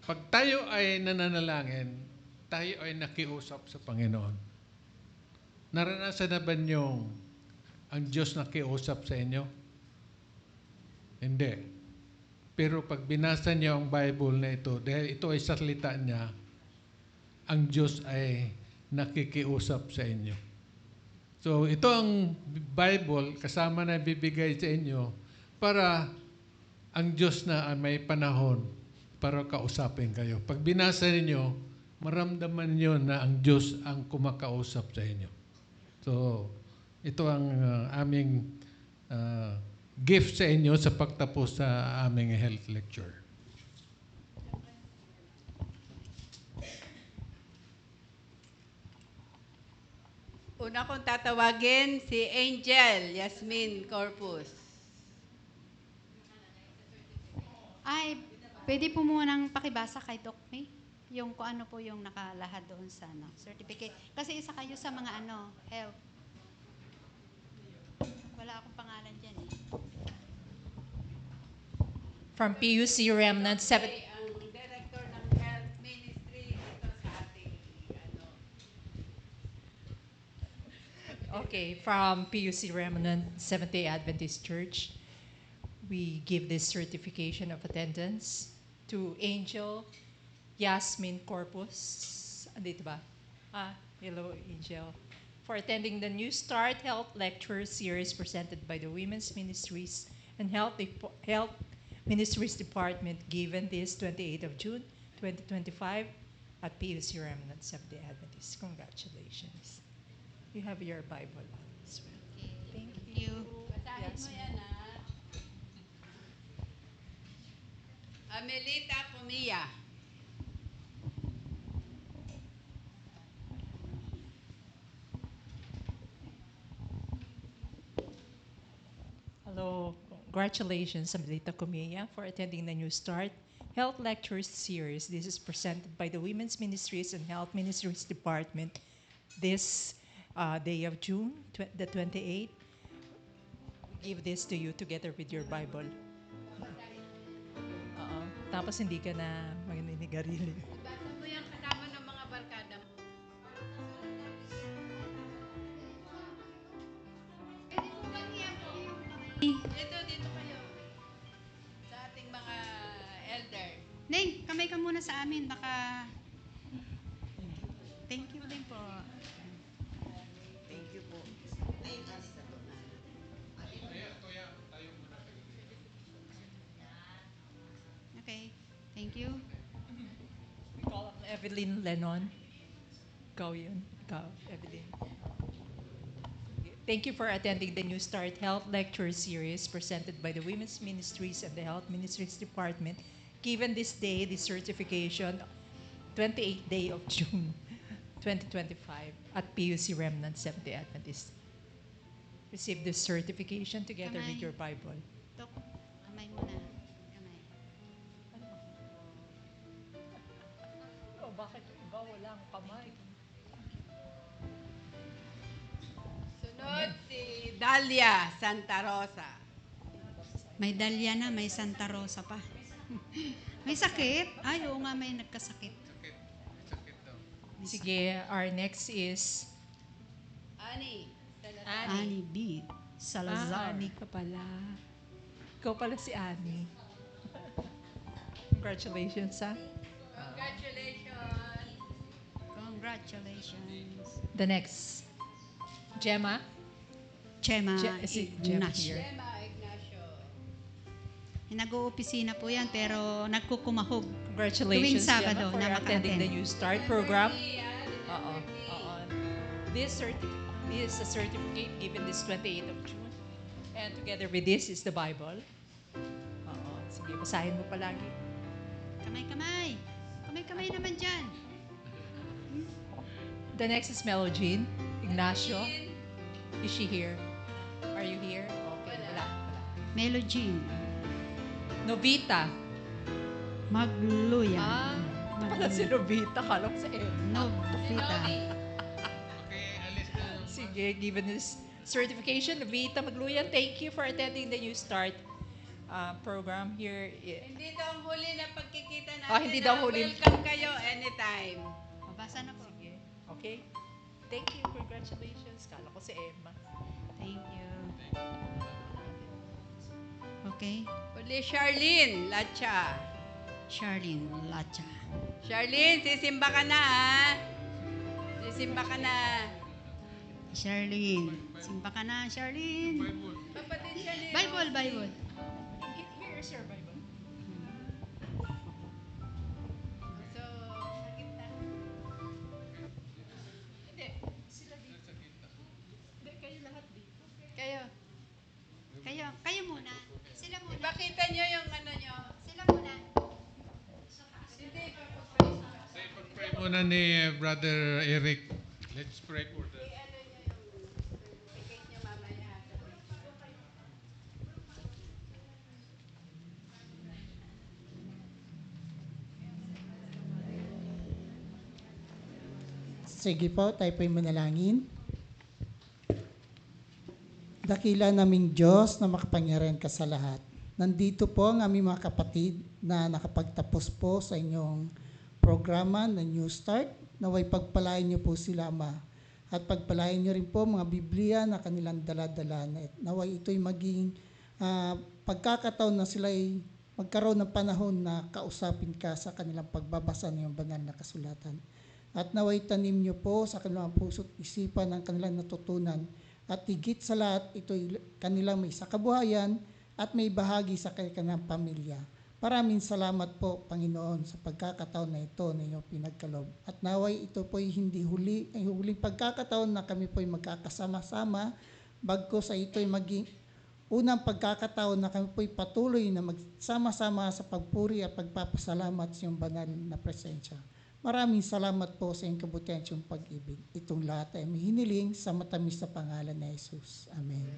Pag tayo ay nananalangin, tayo ay nakiusap sa Panginoon. Naranasan na ba niyo ang Diyos nakiusap sa inyo? Hindi. Pero pag binasa niyo ang Bible na ito, dahil ito ay salita niya, ang Diyos ay nakikiusap sa inyo. So ito ang Bible, kasama na bibigay sa inyo para ang Diyos na may panahon para kausapin kayo. Pag binasa ninyo, maramdaman niyo na ang Diyos ang kumakausap sa inyo. So, ito ang aming gift sa inyo sa pagtapos sa aming health lecture. Una kong tatawagin si Angel Yasmin Corpus. Ay, pwede po munang pakibasa kay Doc May, yung kung ano po yung nakalahad doon sa certificate. Kasi isa kayo sa mga health. Wala akong pangalan dyan eh. From PUC Remnant 7. Ang director ng health ministry dito sa ating Okay, from PUC Remnant Seventh-day Adventist Church, we give this certification of attendance to Angel Yasmin Corpus. Andito ba? Hello, Angel. For attending the New Start Health Lecture Series presented by the Women's Ministries and Health Ministries Department given this 28th of June, 2025 at PUC Remnant Seventh-day Adventist. Congratulations. You have your Bible as well. Thank you. Basahin mo yan, Amelita Comilla. Hello, congratulations, Amelita Comilla, for attending the New Start Health Lectures Series. This is presented by the Women's Ministries and Health Ministries Department this day of June, the 28th. Give this to you together with your Bible. Oo. Tapos hindi ka na maninigarili. Basa mo yan kasama ng mga barkada mo. Dito kayo. Sa ating mga elder. Neng, kamay ka muna sa amin. Baka... Thank you din po. Thank you po. Okay. Thank you. We call up Evelyn Lennon. Ikaw yun. Ikaw, Evelyn. Thank you for attending the New Start Health Lecture Series presented by the Women's Ministries and the Health Ministries Department. Given this day, the certification, 28th day of June, 2025 at PUC Remnant Seventh-day Adventist. Receive this certification together with your Bible. Tok, kamay muna. Kamay. Oh, bakit yung iba walang kamay? Sunod si Dalia Santa Rosa. May Dalia na, may Santa Rosa pa. May sakit? Ay, oo nga, may nagkasakit. Sige, our next is Ani. Ani B. Salazar. Ani ka pala. Ikaw pala si Ani. Congratulations, ha? Congratulations. Congratulations. The next. Gemma. Chema Si Gemma Ignacio. here. Emma Ignacio. Nag-oopisina po yan, pero nagkukumahog. Congratulations, Tuwing Sabado Gemma, for na attending the maka-attend. New Start program. This is a certificate given this 28th of June. And together with this is the Bible. Sige, basahin mo palagi. Kamay-kamay. Kamay-kamay naman dyan. The next is Melogene Ignacio. Is she here? Are you here? Okay, wala. Melogene. Novita. Magluya. Pala si Novita. Kala ko sa Emma. Novita. Sige, given this certification, Novita Magluyan, thank you for attending the New Start program here. Hindi daw huli na pagkikita natin. Hindi daw huli. Welcome kayo anytime. Mabasa na po. Sige. Okay. Thank you. Congratulations. Kala ko si Emma. Thank you. Okay. Huli Charlene Lacha. Charlene Lacha. Charlene, sisimba ka na ha. Sisimba ka na. Charlene. Simba ka na, Charlene. Kapatid Charlene. Bible. Here is your Bible. So, sa gitna. Hindi. Sila dito. Hindi, kayo lahat dito. Kayo muna. Sila muna. Ipakita nyo yung ano nyo. Sila muna. Hindi, Pray muna ni Brother Eric. Let's pray for the... Sige po, tayo po'y manalangin. Dakila naming Diyos na makapangyarihan ka sa lahat. Nandito po ang aming mga kapatid na nakapagtapos po sa inyong programa na New Start. Naway pagpalain niyo po sila, Ama. At pagpalain niyo rin po mga Biblia na kanilang dala-dala. Naway ito'y maging pagkakataon na sila'y magkaroon ng panahon na kausapin ka sa kanilang pagbabasa ng banal na kasulatan. At naway tanim niyo po sa kanilang puso't isipan ang kanilang natutunan. At higit sa lahat, ito'y kanilang may sakabuhayan at may bahagi sa kanilang pamilya. Maraming salamat po, Panginoon, sa pagkakataon na ito na inyong pinagkaloob. At naway ito po'y hindi ay huling pagkakataon na kami po'y magkakasama-sama, bagkus ay ito'y maging unang pagkakataon na kami po'y patuloy na magsama-sama sa pagpuri at pagpapasalamat sa iyong banal na presensya. Maraming salamat po sa iyong kabutihan at iyong pag-ibig. Itong lahat ay may hiniling sa matamis na pangalan ni Jesus. Amen.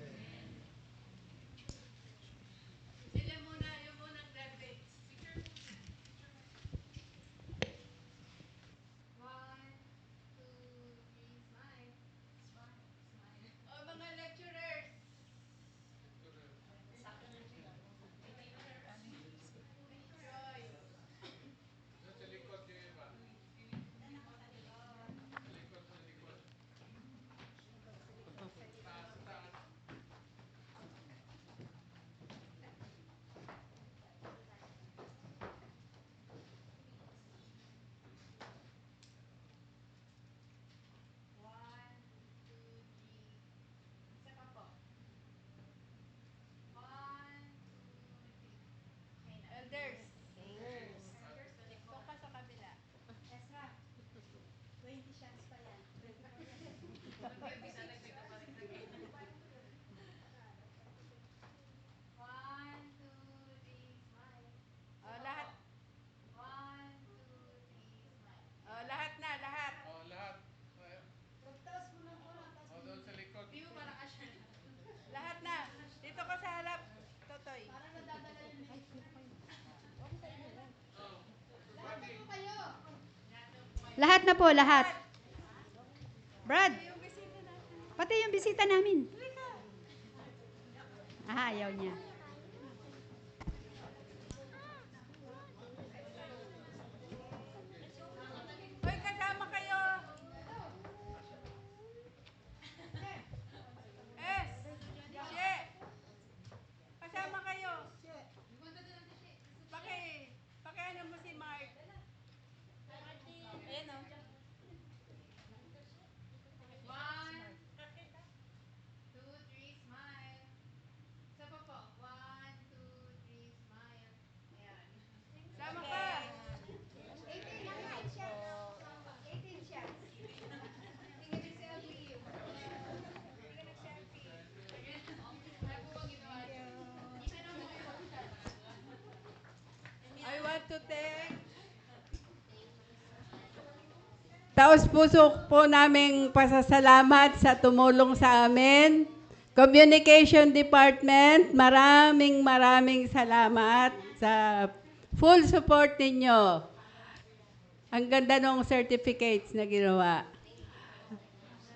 Lahat na po, lahat. Brad, pati yung bisita namin. Ayaw niya. Hoy, kasama kayo. She. Kasama kayo. Pakiano mo si Mark. Ayan o. Sama ka. I want to thank taos puso po naming pasasalamat sa tumulong sa amin. Communication Department, maraming salamat sa full support ninyo. Ang ganda ng certificates na ginawa.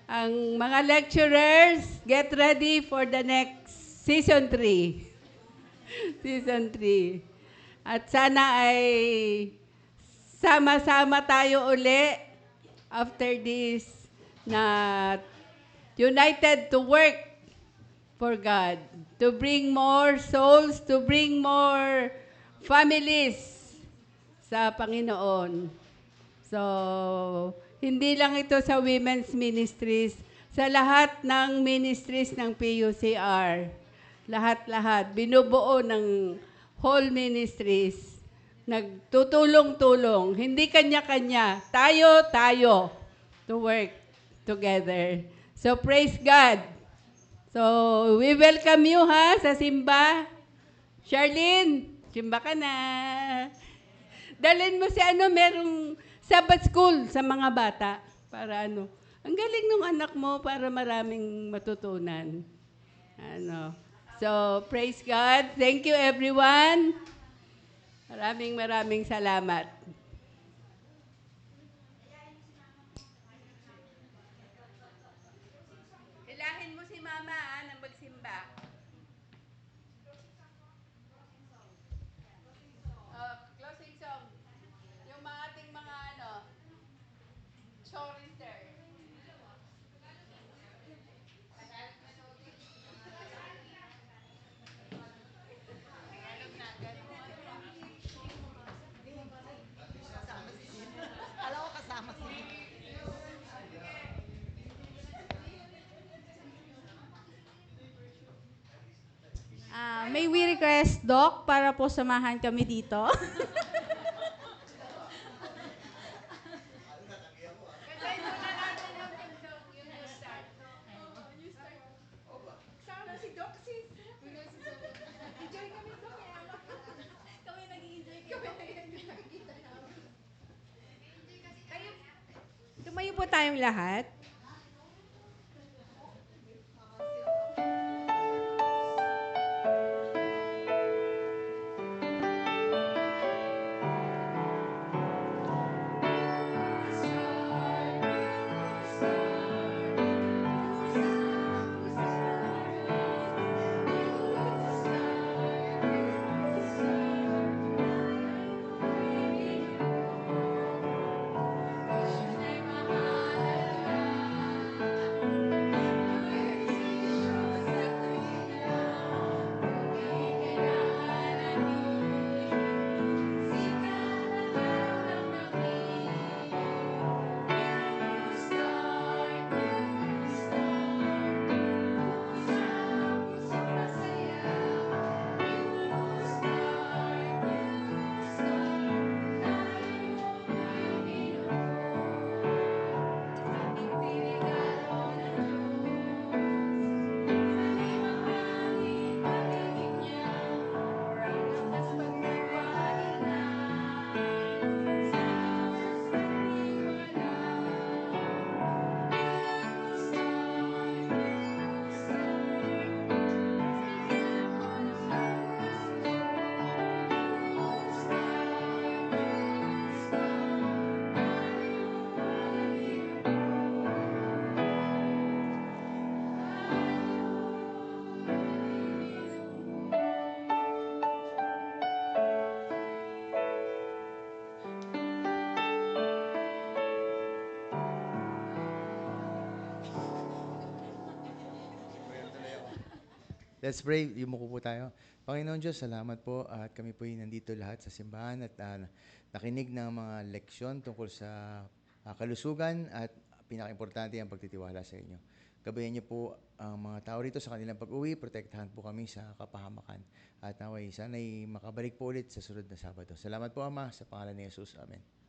Ang mga lecturers, get ready for the next season 3. Season 3. At sana ay sama-sama tayo uli after this na united to work for God, to bring more souls, to bring more families sa Panginoon. So, hindi lang ito sa women's ministries, sa lahat ng ministries ng PUCR. Lahat-lahat. Binubuo ng whole ministries. Nagtutulong-tulong. Hindi kanya-kanya. Tayo to work together. So, praise God. So, we welcome you sa simba. Charlene, simba ka na. Dalhin mo si merong Sabbath school sa mga bata. Para ang galing ng anak mo para maraming matutunan. So, praise God. Thank you everyone. Maraming salamat. Ilahin mo si Mama na magsimba. Closing song. Yung mga ating mga chorister. Alam ko kasama si May we request, Doc, para po samahan kami dito. Tumayo po tayong lahat. Let's pray. Yumuko po tayo. Panginoon Diyos, salamat po at kami po nandito lahat sa simbahan at nakinig ng mga leksyon tungkol sa kalusugan at pinaka-importante ang pagtitiwala sa inyo. Gabayan niyo po ang mga tao rito sa kanilang pag-uwi. Protektahan po kami sa kapahamakan. At naway, sana'y makabalik po ulit sa sunod na Sabado. Salamat po, Ama, sa pangalan ni Jesus. Amen.